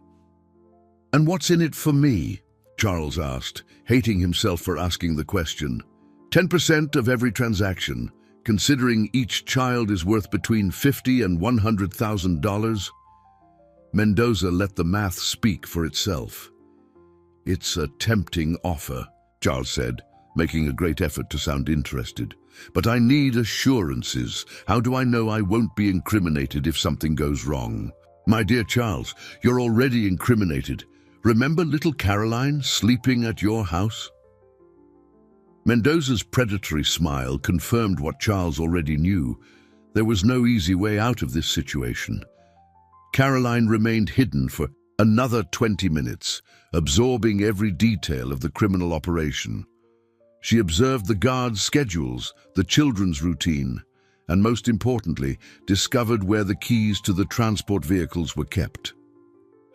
"And what's in it for me?" Charles asked, hating himself for asking the question. 10% of every transaction, considering each child is worth between $50,000 and $100,000? Mendoza let the math speak for itself. "It's a tempting offer," Charles said, making a great effort to sound interested. "But I need assurances. How do I know I won't be incriminated if something goes wrong?" "My dear Charles, you're already incriminated. Remember little Caroline sleeping at your house?" Mendoza's predatory smile confirmed what Charles already knew. There was no easy way out of this situation. Caroline remained hidden for another 20 minutes, absorbing every detail of the criminal operation. She observed the guards' schedules, the children's routine, and most importantly, discovered where the keys to the transport vehicles were kept.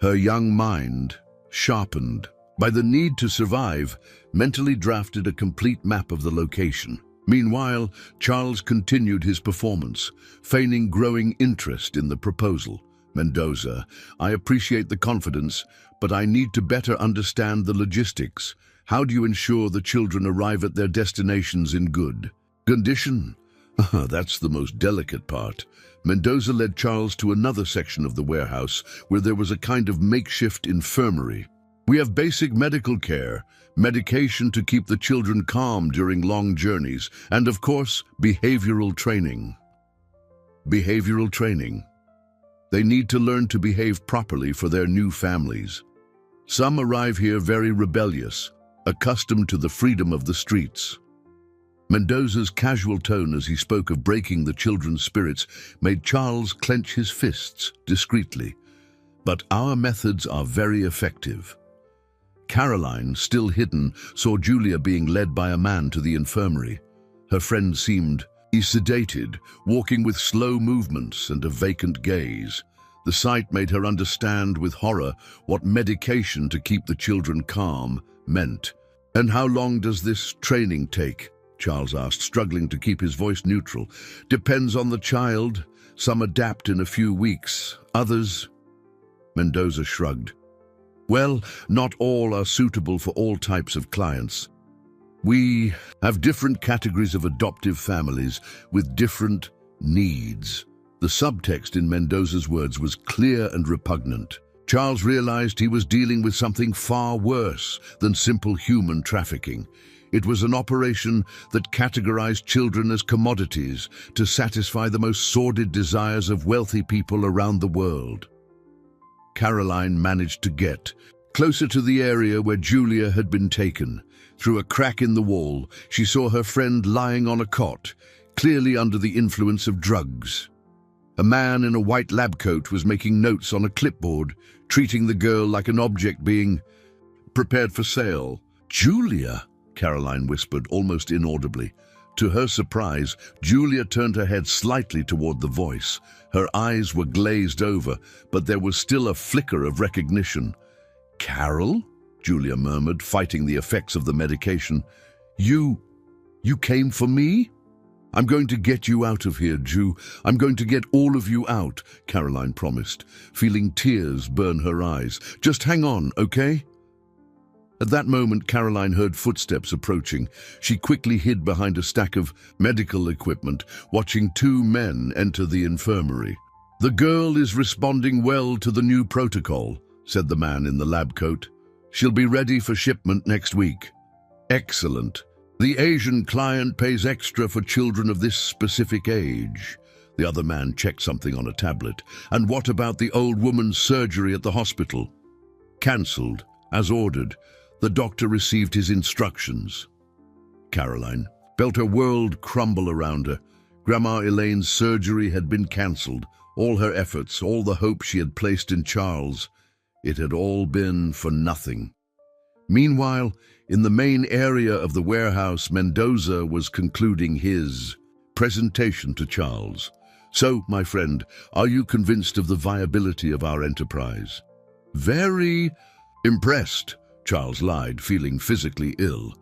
Her young mind, sharpened by the need to survive, mentally drafted a complete map of the location. Meanwhile, Charles continued his performance, feigning growing interest in the proposal. "Mendoza, I appreciate the confidence, but I need to better understand the logistics. How do you ensure the children arrive at their destinations in good condition?" That's the most delicate part. Mendoza led Charles to another section of the warehouse where there was a kind of makeshift infirmary. "We have basic medical care, medication to keep the children calm during long journeys, and of course, behavioral training." Behavioral training. They need to learn to behave properly for their new families. Some arrive here very rebellious, accustomed to the freedom of the streets. Mendoza's casual tone as he spoke of breaking the children's spirits made Charles clench his fists discreetly. "But our methods are very effective." Caroline, still hidden, saw Julia being led by a man to the infirmary. Her friend seemed sedated, walking with slow movements and a vacant gaze. The sight made her understand with horror what medication to keep the children calm meant. "And how long does this training take?" Charles asked, struggling to keep his voice neutral. "Depends on the child. Some adapt in a few weeks, others—" Mendoza shrugged. "Well, not all are suitable for all types of clients. We have different categories of adoptive families with different needs." The subtext in Mendoza's words was clear and repugnant. Charles realized he was dealing with something far worse than simple human trafficking. It was an operation that categorized children as commodities to satisfy the most sordid desires of wealthy people around the world. Caroline managed to get closer to the area where Julia had been taken. Through a crack in the wall, she saw her friend lying on a cot, clearly under the influence of drugs. A man in a white lab coat was making notes on a clipboard, treating the girl like an object being prepared for sale. "Julia," Caroline whispered, almost inaudibly. To her surprise, Julia turned her head slightly toward the voice. Her eyes were glazed over, but there was still a flicker of recognition. "Carol?" Julia murmured, fighting the effects of the medication. You came for me?" "I'm going to get you out of here, Ju. I'm going to get all of you out," Caroline promised, feeling tears burn her eyes. "Just hang on, okay?" At that moment, Caroline heard footsteps approaching. She quickly hid behind a stack of medical equipment, watching two men enter the infirmary. "The girl is responding well to the new protocol," said the man in the lab coat. "She'll be ready for shipment next week." "Excellent. The Asian client pays extra for children of this specific age." The other man checked something on a tablet. "And what about the old woman's surgery at the hospital?" "Cancelled, as ordered. The doctor received his instructions." Caroline felt her world crumble around her. Grandma Elaine's surgery had been cancelled. All her efforts, all the hope she had placed in Charles, it had all been for nothing. Meanwhile, in the main area of the warehouse, Mendoza was concluding his presentation to Charles. "So, my friend, are you convinced of the viability of our enterprise?" "Very impressed," Charles lied, feeling physically ill.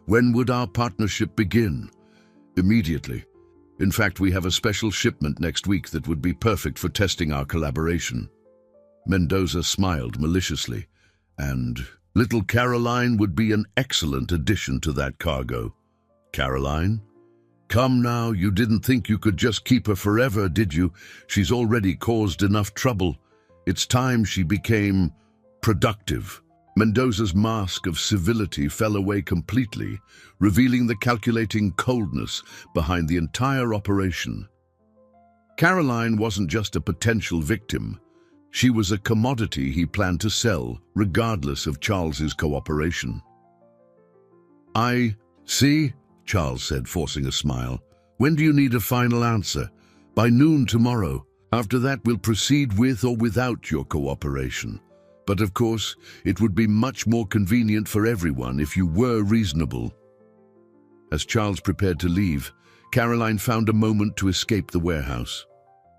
"When would our partnership begin?" "Immediately. In fact, we have a special shipment next week that would be perfect for testing our collaboration." Mendoza smiled maliciously. "And little Caroline would be an excellent addition to that cargo." "Caroline? Come now, you didn't think you could just keep her forever, did you? She's already caused enough trouble. It's time she became productive." Mendoza's mask of civility fell away completely, revealing the calculating coldness behind the entire operation. Caroline wasn't just a potential victim. She was a commodity he planned to sell, regardless of Charles's cooperation. "I see," Charles said, forcing a smile. "When do you need a final answer?" "By noon tomorrow. After that, we'll proceed with or without your cooperation. But of course, it would be much more convenient for everyone if you were reasonable." As Charles prepared to leave, Caroline found a moment to escape the warehouse.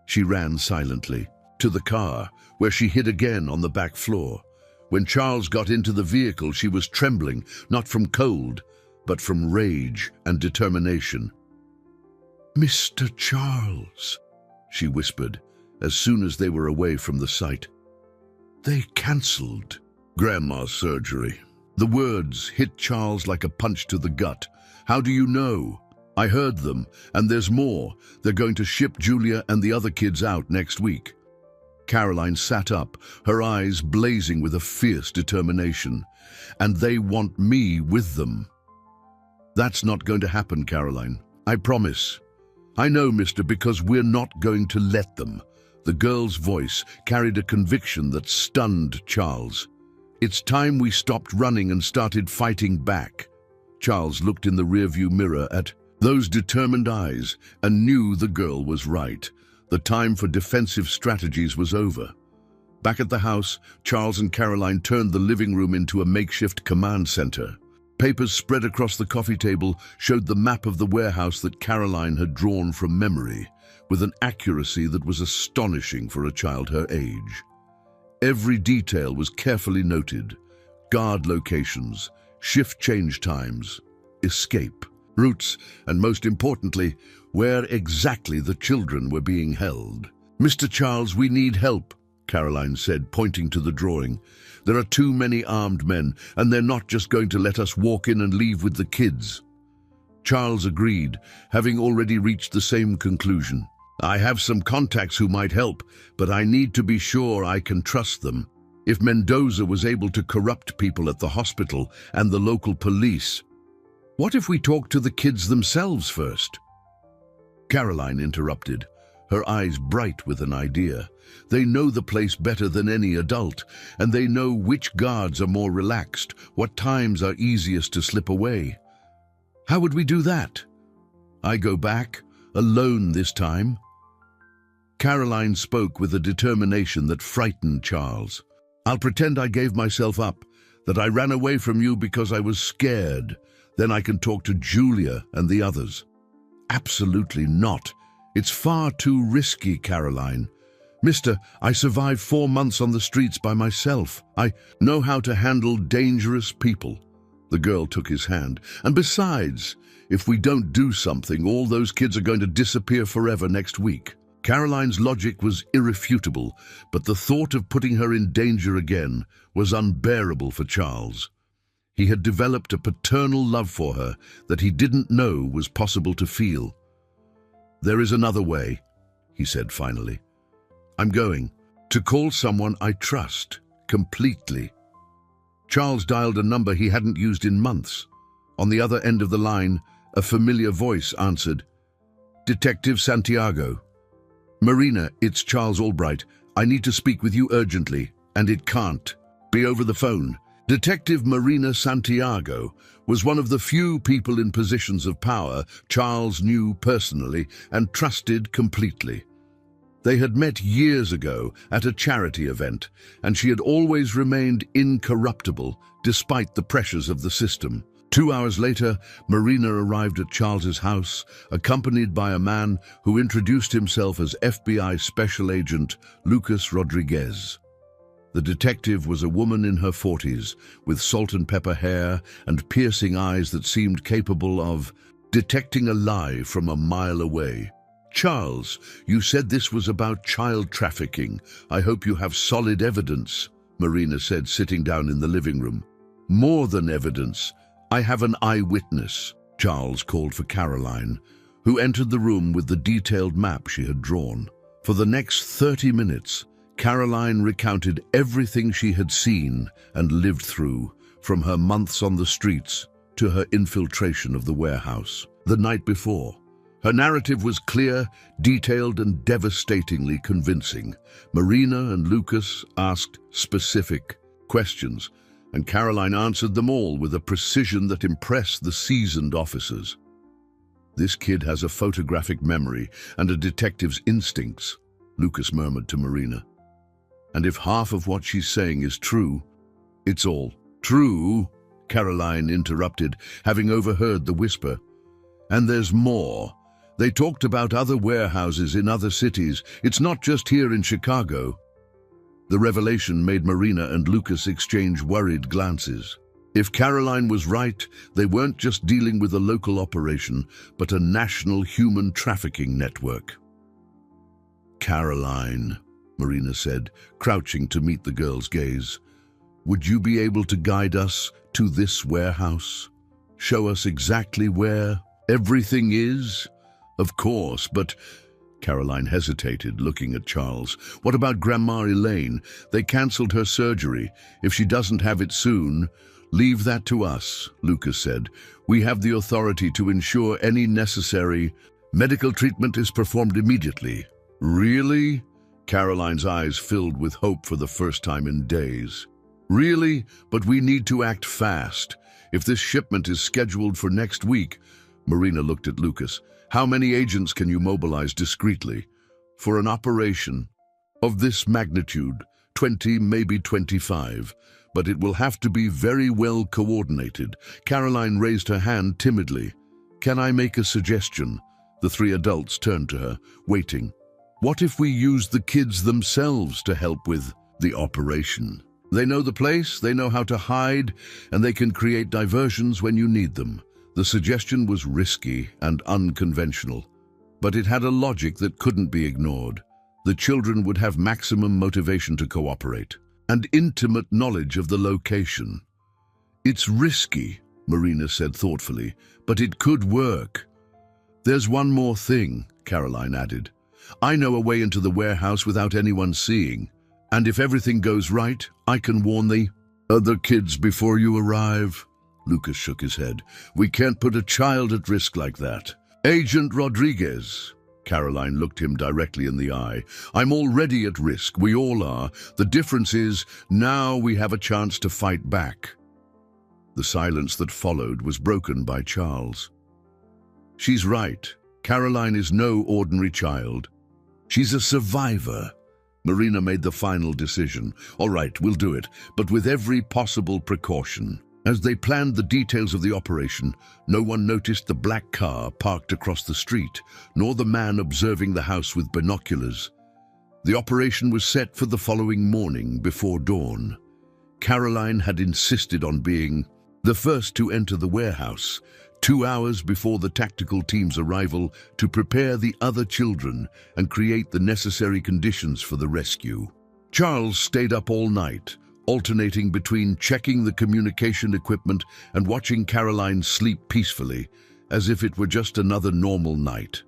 She ran silently to the car, where she hid again on the back floor. When Charles got into the vehicle, she was trembling, not from cold, but from rage and determination. "Mr. Charles," she whispered, as soon as they were away from the site. "They cancelled Grandma's surgery." The words hit Charles like a punch to the gut. "How do you know?" "I heard them, and there's more. They're going to ship Julia and the other kids out next week." Caroline sat up, her eyes blazing with a fierce determination. "And they want me with them." "That's not going to happen, Caroline. I promise." "I know, mister, because we're not going to let them." The girl's voice carried a conviction that stunned Charles. "It's time we stopped running and started fighting back." Charles looked in the rearview mirror at those determined eyes and knew the girl was right. The time for defensive strategies was over. Back at the house, Charles and Caroline turned the living room into a makeshift command center. Papers spread across the coffee table showed the map of the warehouse that Caroline had drawn from memory, with an accuracy that was astonishing for a child her age. Every detail was carefully noted: guard locations, shift change times, escape routes, and most importantly, where exactly the children were being held. "Mr. Charles, we need help," Caroline said, pointing to the drawing. "There are too many armed men, and they're not just going to let us walk in and leave with the kids." Charles agreed, having already reached the same conclusion. "I have some contacts who might help, but I need to be sure I can trust them. If Mendoza was able to corrupt people at the hospital and the local police, what if we talk to the kids themselves first?" Caroline interrupted, her eyes bright with an idea. "They know the place better than any adult, and they know which guards are more relaxed, what times are easiest to slip away. How would we do that? I go back, alone this time?" Caroline spoke with a determination that frightened Charles. "I'll pretend I gave myself up, that I ran away from you because I was scared. Then I can talk to Julia and the others." "Absolutely not. It's far too risky, Caroline. Mister, I survived 4 months on the streets by myself. I know how to handle dangerous people." The girl took his hand. "And besides, if we don't do something, all those kids are going to disappear forever next week." Caroline's logic was irrefutable, but the thought of putting her in danger again was unbearable for Charles. He had developed a paternal love for her that he didn't know was possible to feel. "There is another way," he said finally. "I'm going to call someone I trust completely." Charles dialed a number he hadn't used in months. On the other end of the line, a familiar voice answered. "Detective Santiago." "Marina, it's Charles Albright. I need to speak with you urgently, and it can't be over the phone." Detective Marina Santiago was one of the few people in positions of power Charles knew personally and trusted completely. They had met years ago at a charity event, and she had always remained incorruptible despite the pressures of the system. 2 hours later, Marina arrived at Charles's house, accompanied by a man who introduced himself as FBI Special Agent Lucas Rodriguez. The detective was a woman in her 40s, with salt and pepper hair and piercing eyes that seemed capable of detecting a lie from a mile away. "Charles, you said this was about child trafficking. I hope you have solid evidence," Marina said, sitting down in the living room. "More than evidence. I have an eyewitness," Charles called for Caroline, who entered the room with the detailed map she had drawn. For the next 30 minutes, Caroline recounted everything she had seen and lived through, from her months on the streets to her infiltration of the warehouse the night before. Her narrative was clear, detailed, and devastatingly convincing. Marina and Lucas asked specific questions, and Caroline answered them all with a precision that impressed the seasoned officers. "This kid has a photographic memory and a detective's instincts," Lucas murmured to Marina. "And if half of what she's saying is true, it's all true," Caroline interrupted, having overheard the whisper. "And there's more. They talked about other warehouses in other cities. It's not just here in Chicago." The revelation made Marina and Lucas exchange worried glances. If Caroline was right, they weren't just dealing with a local operation, but a national human trafficking network. "Caroline," Marina said, crouching to meet the girl's gaze, "would you be able to guide us to this warehouse? Show us exactly where everything is?" "Of course, but..." Caroline hesitated, looking at Charles. "What about Grandma Elaine? They cancelled her surgery. If she doesn't have it soon..." "Leave that to us," Lucas said. "We have the authority to ensure any necessary medical treatment is performed immediately." "Really?" Caroline's eyes filled with hope for the first time in days. "Really? But we need to act fast. If this shipment is scheduled for next week..." Marina looked at Lucas. "How many agents can you mobilize discreetly? For an operation of this magnitude, 20, maybe 25. But it will have to be very well coordinated. Caroline raised her hand timidly. Can I make a suggestion? The three adults turned to her, waiting. What if we use the kids themselves to help with the operation? They know the place, they know how to hide, and they can create diversions when you need them. The suggestion was risky and unconventional, but it had a logic that couldn't be ignored. The children would have maximum motivation to cooperate and intimate knowledge of the location. It's risky, Marina said thoughtfully, but it could work. There's one more thing, Caroline added. I know a way into the warehouse without anyone seeing, and if everything goes right, I can warn the other kids before you arrive. Lucas shook his head. We can't put a child at risk like that. Agent Rodriguez. Caroline looked him directly in the eye. I'm already at risk. We all are. The difference is, now we have a chance to fight back. The silence that followed was broken by Charles. She's right. Caroline is no ordinary child. She's a survivor. Marina made the final decision. All right, we'll do it, but with every possible precaution. As they planned the details of the operation, no one noticed the black car parked across the street, nor the man observing the house with binoculars. The operation was set for the following morning before dawn. Caroline had insisted on being the first to enter the warehouse, 2 hours before the tactical team's arrival, to prepare the other children and create the necessary conditions for the rescue. Charles stayed up all night, alternating between checking the communication equipment and watching Caroline sleep peacefully, as if it were just another normal night.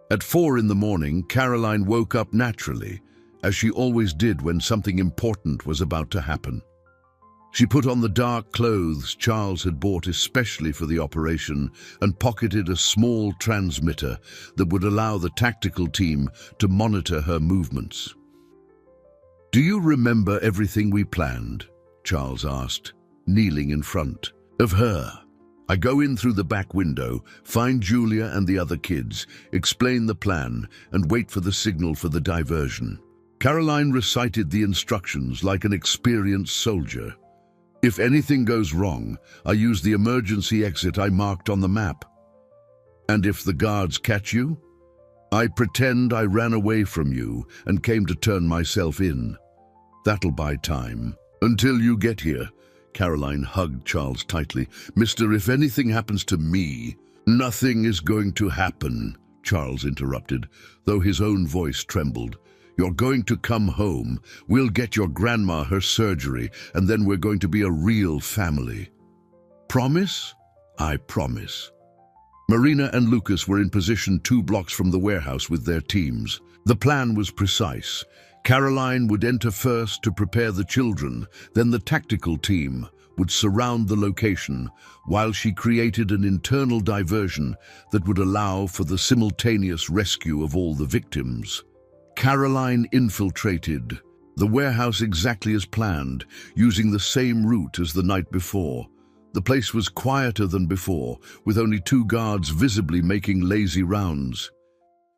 At 4 in the morning, Caroline woke up naturally, as she always did when something important was about to happen. She put on the dark clothes Charles had bought especially for the operation and pocketed a small transmitter that would allow the tactical team to monitor her movements. Do you remember everything we planned? Charles asked, kneeling in front of her. I go in through the back window, find Julia and the other kids, explain the plan, and wait for the signal for the diversion. Caroline recited the instructions like an experienced soldier. If anything goes wrong, I use the emergency exit I marked on the map. And if the guards catch you, I pretend I ran away from you and came to turn myself in. That'll buy time. Until you get here. Caroline hugged Charles tightly. Mister, if anything happens to me, nothing is going to happen, Charles interrupted, though his own voice trembled. You're going to come home. We'll get your grandma her surgery, and then we're going to be a real family. Promise? I promise. Marina and Lucas were in position 2 blocks from the warehouse with their teams. The plan was precise. Caroline would enter first to prepare the children, then the tactical team would surround the location while she created an internal diversion that would allow for the simultaneous rescue of all the victims. Caroline infiltrated the warehouse exactly as planned, using the same route as the night before. The place was quieter than before, with only 2 guards visibly making lazy rounds.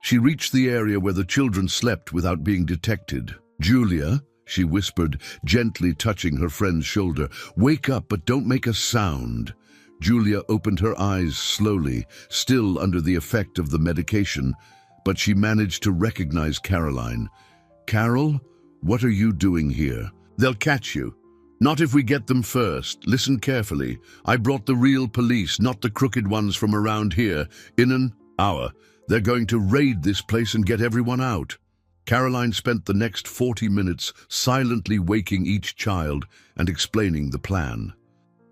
She reached the area where the children slept without being detected. Julia, she whispered, gently touching her friend's shoulder, wake up, but don't make a sound. Julia opened her eyes slowly, still under the effect of the medication, but she managed to recognize Caroline. Carol, what are you doing here? They'll catch you. Not if we get them first. Listen carefully. I brought the real police, not the crooked ones from around here. In an hour, they're going to raid this place and get everyone out. Caroline spent the next 40 minutes silently waking each child and explaining the plan.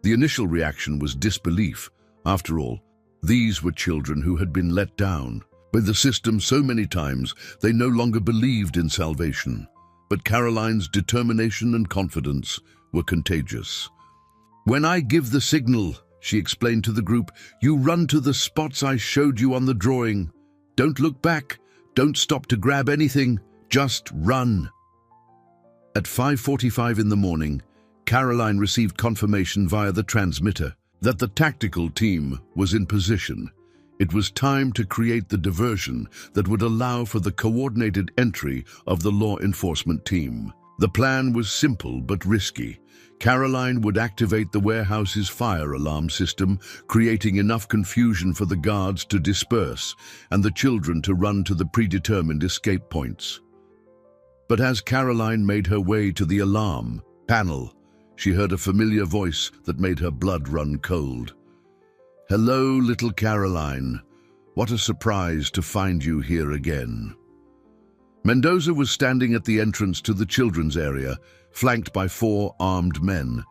The initial reaction was disbelief. After all, these were children who had been let down by the system so many times they no longer believed in salvation. But Caroline's determination and confidence were contagious. When I give the signal, she explained to the group, you run to the spots I showed you on the drawing. Don't look back. Don't stop to grab anything. Just run. At 5:45 in the morning, Caroline received confirmation via the transmitter that the tactical team was in position. It was time to create the diversion that would allow for the coordinated entry of the law enforcement team. The plan was simple but risky. Caroline would activate the warehouse's fire alarm system, creating enough confusion for the guards to disperse and the children to run to the predetermined escape points. But as Caroline made her way to the alarm panel, she heard a familiar voice that made her blood run cold. "Hello, little Caroline. What a surprise to find you here again." Mendoza was standing at the entrance to the children's area, flanked by 4 armed men.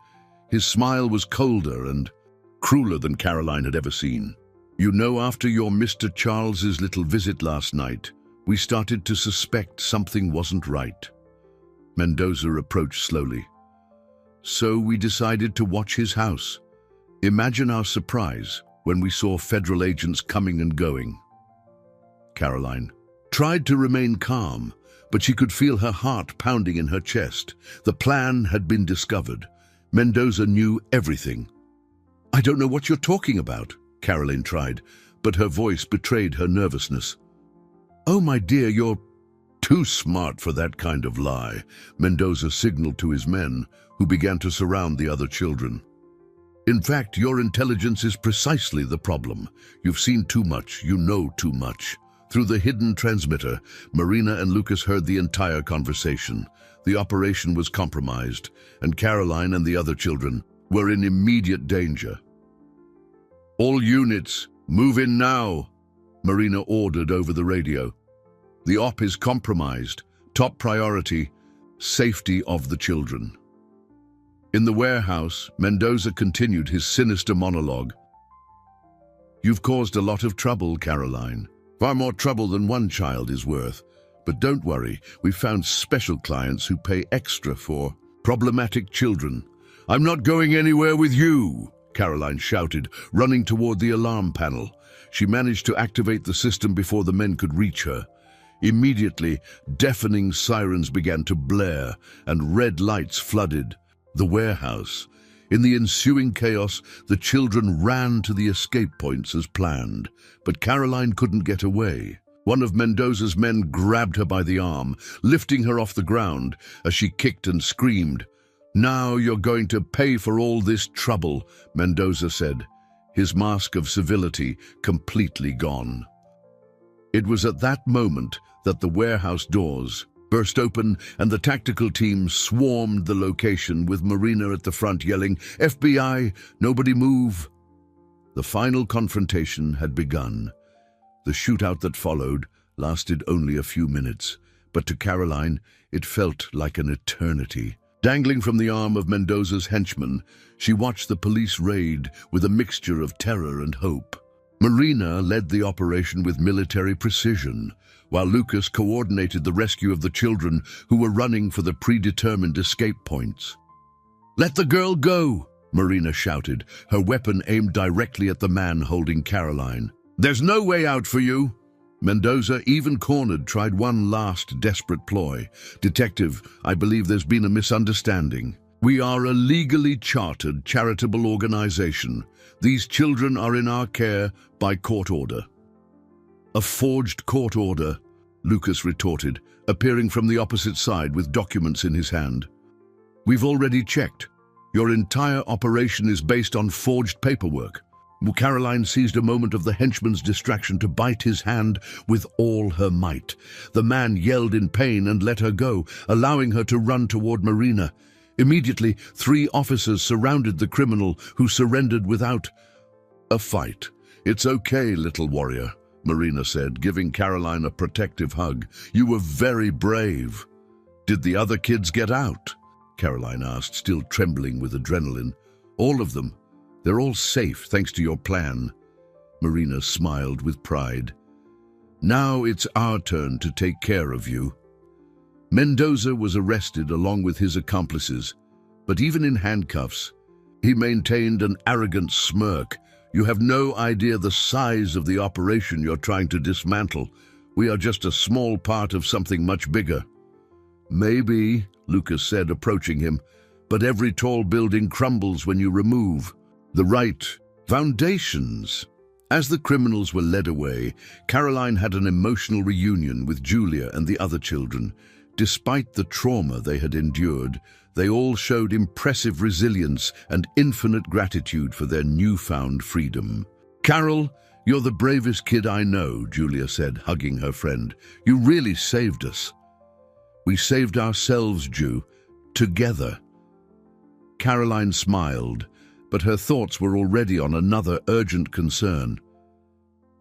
His smile was colder and crueler than Caroline had ever seen. "You know, after your Mr. Charles's little visit last night, we started to suspect something wasn't right." Mendoza approached slowly. "So we decided to watch his house. Imagine our surprise when we saw federal agents coming and going." Caroline tried to remain calm, but she could feel her heart pounding in her chest. The plan had been discovered. Mendoza knew everything. "I don't know what you're talking about," Caroline tried, but her voice betrayed her nervousness. "Oh, my dear, you're too smart for that kind of lie," Mendoza signaled to his men, who began to surround the other children. "In fact, your intelligence is precisely the problem. You've seen too much, you know too much." Through the hidden transmitter, Marina and Lucas heard the entire conversation. The operation was compromised, and Caroline and the other children were in immediate danger. "All units, move in now," Marina ordered over the radio. "The op is compromised. Top priority, safety of the children." In the warehouse, Mendoza continued his sinister monologue. "You've caused a lot of trouble, Caroline. Far more trouble than one child is worth. But don't worry, we've found special clients who pay extra for problematic children." "I'm not going anywhere with you," Caroline shouted, running toward the alarm panel. She managed to activate the system before the men could reach her. Immediately, deafening sirens began to blare, and red lights flooded the warehouse. In the ensuing chaos, the children ran to the escape points as planned, but Caroline couldn't get away. One of Mendoza's men grabbed her by the arm, lifting her off the ground as she kicked and screamed. "Now you're going to pay for all this trouble," Mendoza said, his mask of civility completely gone. It was at that moment that the warehouse doors burst open and the tactical team swarmed the location, with Marina at the front yelling, "FBI, nobody move!" The final confrontation had begun. The shootout that followed lasted only a few minutes, but to Caroline it felt like an eternity. Dangling from the arm of Mendoza's henchman, she watched the police raid with a mixture of terror and hope. Marina led the operation with military precision, while Lucas coordinated the rescue of the children who were running for the predetermined escape points. "Let the girl go!" Marina shouted, her weapon aimed directly at the man holding Caroline. "There's no way out for you!" Mendoza, even cornered, tried one last desperate ploy. "Detective, I believe there's been a misunderstanding. We are a legally chartered charitable organization. These children are in our care by court order." "A forged court order," Lucas retorted, appearing from the opposite side with documents in his hand. "We've already checked. Your entire operation is based on forged paperwork." Caroline seized a moment of the henchman's distraction to bite his hand with all her might. The man yelled in pain and let her go, allowing her to run toward Marina. Immediately, 3 officers surrounded the criminal, who surrendered without a fight. "It's okay, little warrior," Marina said, giving Caroline a protective hug. "You were very brave." "Did the other kids get out?" Caroline asked, still trembling with adrenaline. "All of them. They're all safe, thanks to your plan." Marina smiled with pride. "Now it's our turn to take care of you." Mendoza was arrested along with his accomplices, but even in handcuffs, he maintained an arrogant smirk. "You have no idea the size of the operation you're trying to dismantle. We are just a small part of something much bigger." "Maybe," Lucas said, approaching him, "but every tall building crumbles when you remove the right foundations." As the criminals were led away, Caroline had an emotional reunion with Julia and the other children. Despite the trauma they had endured, they all showed impressive resilience and infinite gratitude for their newfound freedom. "Carol, you're the bravest kid I know," Julia said, hugging her friend. "You really saved us." "We saved ourselves, Ju, together." Caroline smiled, but her thoughts were already on another urgent concern.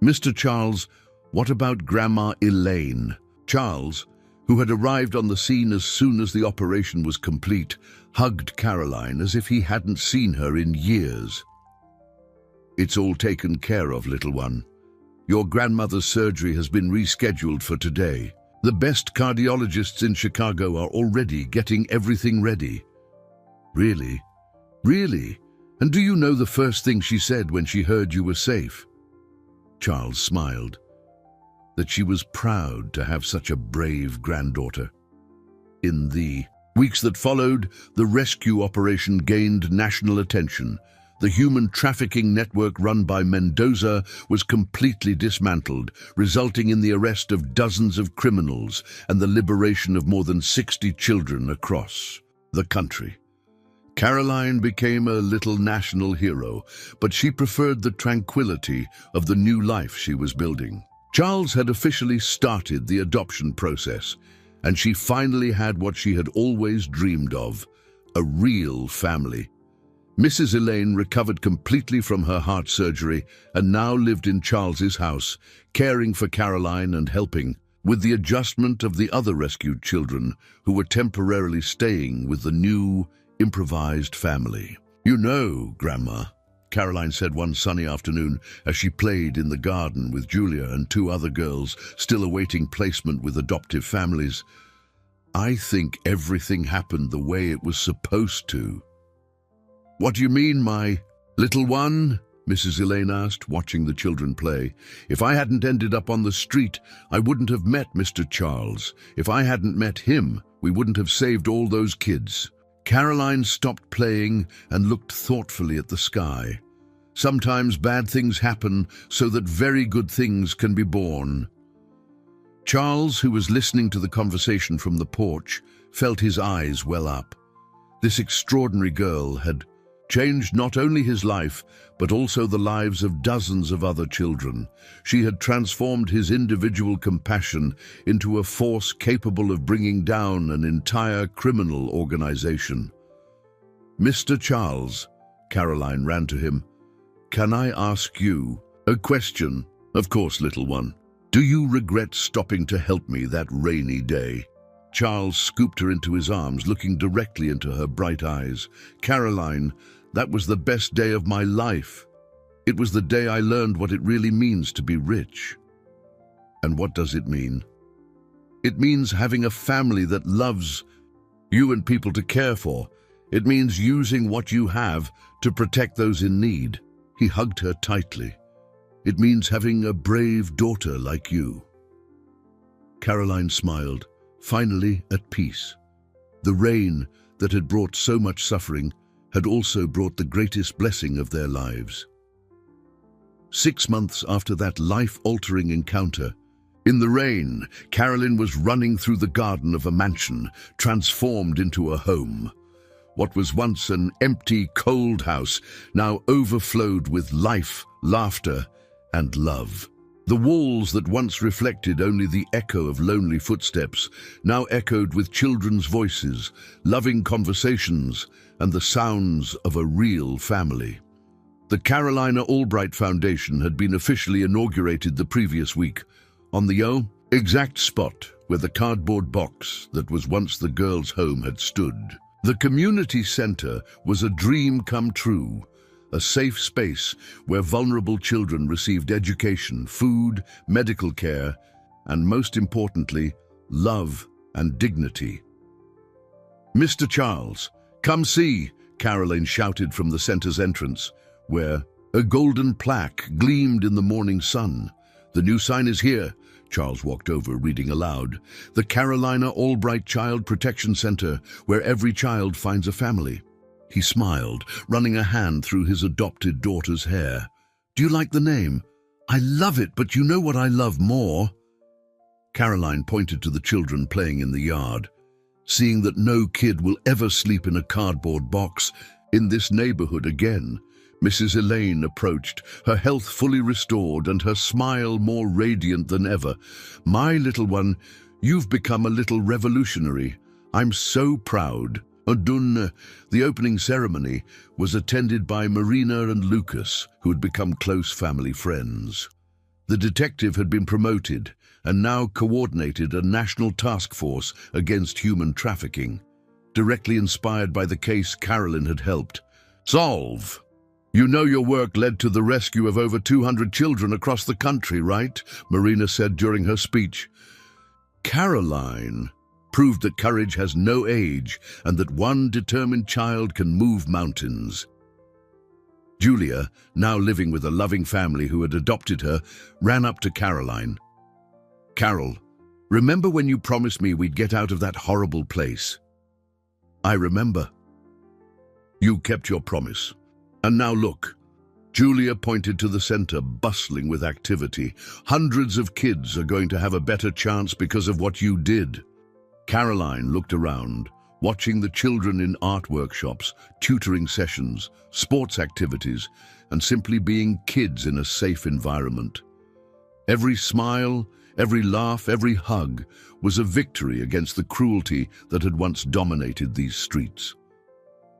"Mr. Charles, what about Grandma Elaine?" Charles, who had arrived on the scene as soon as the operation was complete, hugged Caroline as if he hadn't seen her in years. "It's all taken care of, little one. Your grandmother's surgery has been rescheduled for today. The best cardiologists in Chicago are already getting everything ready." "Really? Really? And do you know the first thing she said when she heard you were safe?" Charles smiled. That she was proud to have such a brave granddaughter. In the weeks that followed, the rescue operation gained national attention. The human trafficking network run by Mendoza was completely dismantled, resulting in the arrest of dozens of criminals and the liberation of more than 60 children across the country. Caroline became a little national hero, but she preferred the tranquility of the new life she was building. Charles had officially started the adoption process, and she finally had what she had always dreamed of, a real family. Mrs. Elaine recovered completely from her heart surgery and now lived in Charles's house, caring for Caroline and helping with the adjustment of the other rescued children who were temporarily staying with the new, improvised family. "You know, Grandma," Caroline said one sunny afternoon as she played in the garden with Julia and 2 other girls still awaiting placement with adoptive families, "I think everything happened the way it was supposed to." "What do you mean, my little one?" Mrs. Elaine asked, watching the children play. "If I hadn't ended up on the street, I wouldn't have met Mr. Charles. If I hadn't met him, we wouldn't have saved all those kids." Caroline stopped playing and looked thoughtfully at the sky. "Sometimes bad things happen so that very good things can be born." Charles, who was listening to the conversation from the porch, felt his eyes well up. This extraordinary girl had changed not only his life, but also the lives of dozens of other children. She had transformed his individual compassion into a force capable of bringing down an entire criminal organization. "Mr. Charles," Caroline ran to him, "can I ask you a question?" "Of course, little one. Do you regret stopping to help me that rainy day?" Charles scooped her into his arms, looking directly into her bright eyes. "Caroline, that was the best day of my life. It was the day I learned what it really means to be rich." "And what does it mean?" "It means having a family that loves you and people to care for. It means using what you have to protect those in need." He hugged her tightly. "It means having a brave daughter like you." Caroline smiled, finally at peace. The rain that had brought so much suffering had also brought the greatest blessing of their lives. 6 months after that life-altering encounter, in the rain, Caroline was running through the garden of a mansion, transformed into a home. What was once an empty, cold house now overflowed with life, laughter, and love. The walls that once reflected only the echo of lonely footsteps now echoed with children's voices, loving conversations, and the sounds of a real family. The Carolina Albright Foundation had been officially inaugurated the previous week, on the exact spot where the cardboard box that was once the girls' home had stood. The community center was a dream come true, a safe space where vulnerable children received education, food, medical care, and most importantly, love and dignity. "Mr. Charles, come see," Caroline shouted from the center's entrance, where a golden plaque gleamed in the morning sun. "The new sign is here." Charles walked over, reading aloud. "The Carolina Albright Child Protection Center, where every child finds a family." He smiled, running a hand through his adopted daughter's hair. "Do you like the name?" "I love it, but you know what I love more?" Caroline pointed to the children playing in the yard. Seeing that no kid will ever sleep in a cardboard box in this neighborhood again, Mrs. Elaine approached, her health fully restored and her smile more radiant than ever. "My little one, you've become a little revolutionary. I'm so proud." Adun, the opening ceremony, was attended by Marina and Lucas, who had become close family friends. The detective had been promoted and now coordinated a national task force against human trafficking, directly inspired by the case Carolyn had helped solve. "You know your work led to the rescue of over 200 children across the country, right?" Marina said during her speech. Caroline proved that courage has no age and that one determined child can move mountains. Julia, now living with a loving family who had adopted her, ran up to Caroline. "Carol, remember when you promised me we'd get out of that horrible place?" "I remember." "You kept your promise. And now look." Julia pointed to the center, bustling with activity. "Hundreds of kids are going to have a better chance because of what you did." Caroline looked around, watching the children in art workshops, tutoring sessions, sports activities, and simply being kids in a safe environment. Every smile, every laugh, every hug was a victory against the cruelty that had once dominated these streets.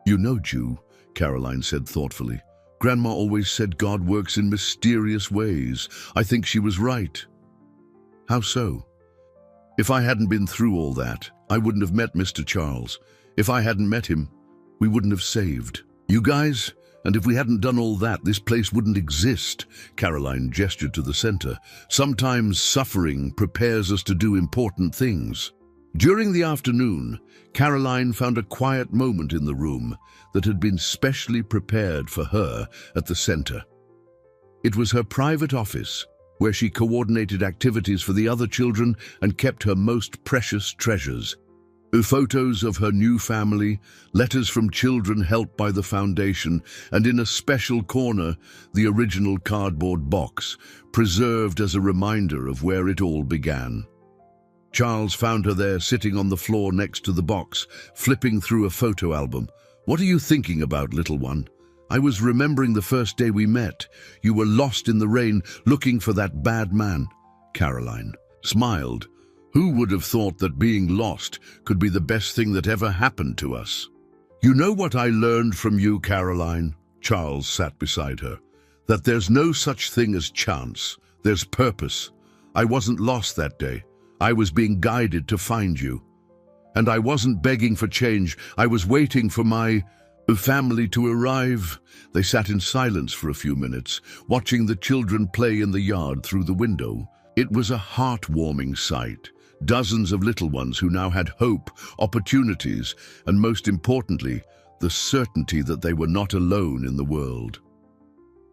"You know, Ju," Caroline said thoughtfully, "Grandma always said God works in mysterious ways. I think she was right." "How so?" "If I hadn't been through all that, I wouldn't have met Mr. Charles. If I hadn't met him, we wouldn't have saved you guys. And if we hadn't done all that, this place wouldn't exist." Caroline gestured to the center. "Sometimes suffering prepares us to do important things." During the afternoon, Caroline found a quiet moment in the room that had been specially prepared for her at the center. It was her private office, where she coordinated activities for the other children and kept her most precious treasures. Photos of her new family, letters from children helped by the foundation, and in a special corner, the original cardboard box, preserved as a reminder of where it all began. Charles found her there, sitting on the floor next to the box, flipping through a photo album. "What are you thinking about, little one?" "I was remembering the first day we met. You were lost in the rain, looking for that bad man." Caroline smiled. "Who would have thought that being lost could be the best thing that ever happened to us?" "You know what I learned from you, Caroline?" Charles sat beside her. "That there's no such thing as chance. There's purpose. I wasn't lost that day. I was being guided to find you. And I wasn't begging for change. I was waiting for my family to arrive." They sat in silence for a few minutes, watching the children play in the yard through the window. It was a heartwarming sight. Dozens of little ones who now had hope, opportunities, and most importantly, the certainty that they were not alone in the world.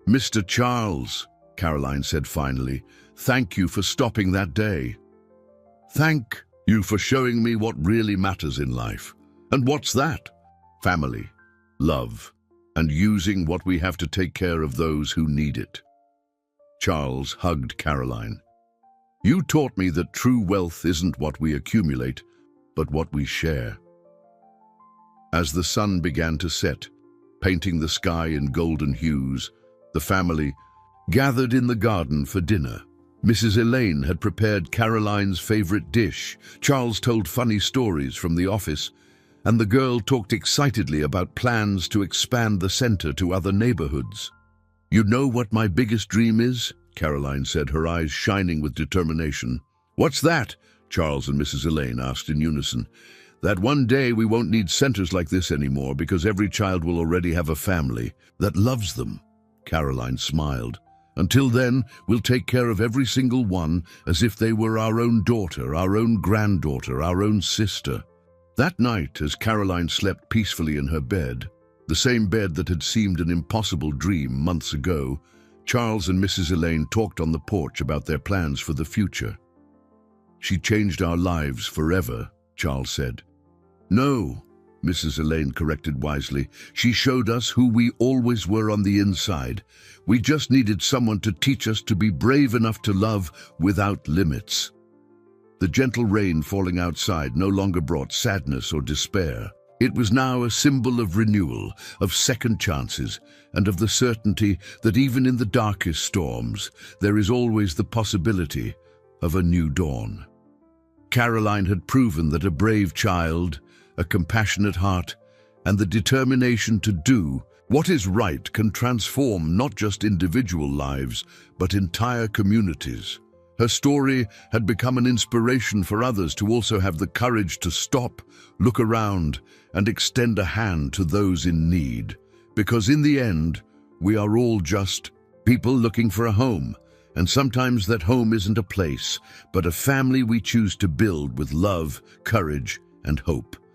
"Mr. Charles," Caroline said finally, "thank you for stopping that day. Thank you for showing me what really matters in life. And what's that? Family, love, and using what we have to take care of those who need it." Charles hugged Caroline. "You taught me that true wealth isn't what we accumulate, but what we share." As the sun began to set, painting the sky in golden hues, the family gathered in the garden for dinner. Mrs. Elaine had prepared Caroline's favorite dish. Charles told funny stories from the office, and the girl talked excitedly about plans to expand the center to other neighborhoods. "You know what my biggest dream is?" Caroline said, her eyes shining with determination. "What's that?" Charles and Mrs. Elaine asked in unison. "That one day we won't need centers like this anymore because every child will already have a family that loves them." Caroline smiled. "Until then, we'll take care of every single one as if they were our own daughter, our own granddaughter, our own sister." That night, as Caroline slept peacefully in her bed, the same bed that had seemed an impossible dream months ago, Charles and Mrs. Elaine talked on the porch about their plans for the future. "She changed our lives forever," Charles said. "No," Mrs. Elaine corrected wisely. "She showed us who we always were on the inside. We just needed someone to teach us to be brave enough to love without limits." The gentle rain falling outside no longer brought sadness or despair. It was now a symbol of renewal, of second chances, and of the certainty that even in the darkest storms, there is always the possibility of a new dawn. Caroline had proven that a brave child, a compassionate heart, and the determination to do what is right can transform not just individual lives, but entire communities. Her story had become an inspiration for others to also have the courage to stop, look around, and extend a hand to those in need. Because in the end, we are all just people looking for a home. And sometimes that home isn't a place, but a family we choose to build with love, courage, and hope.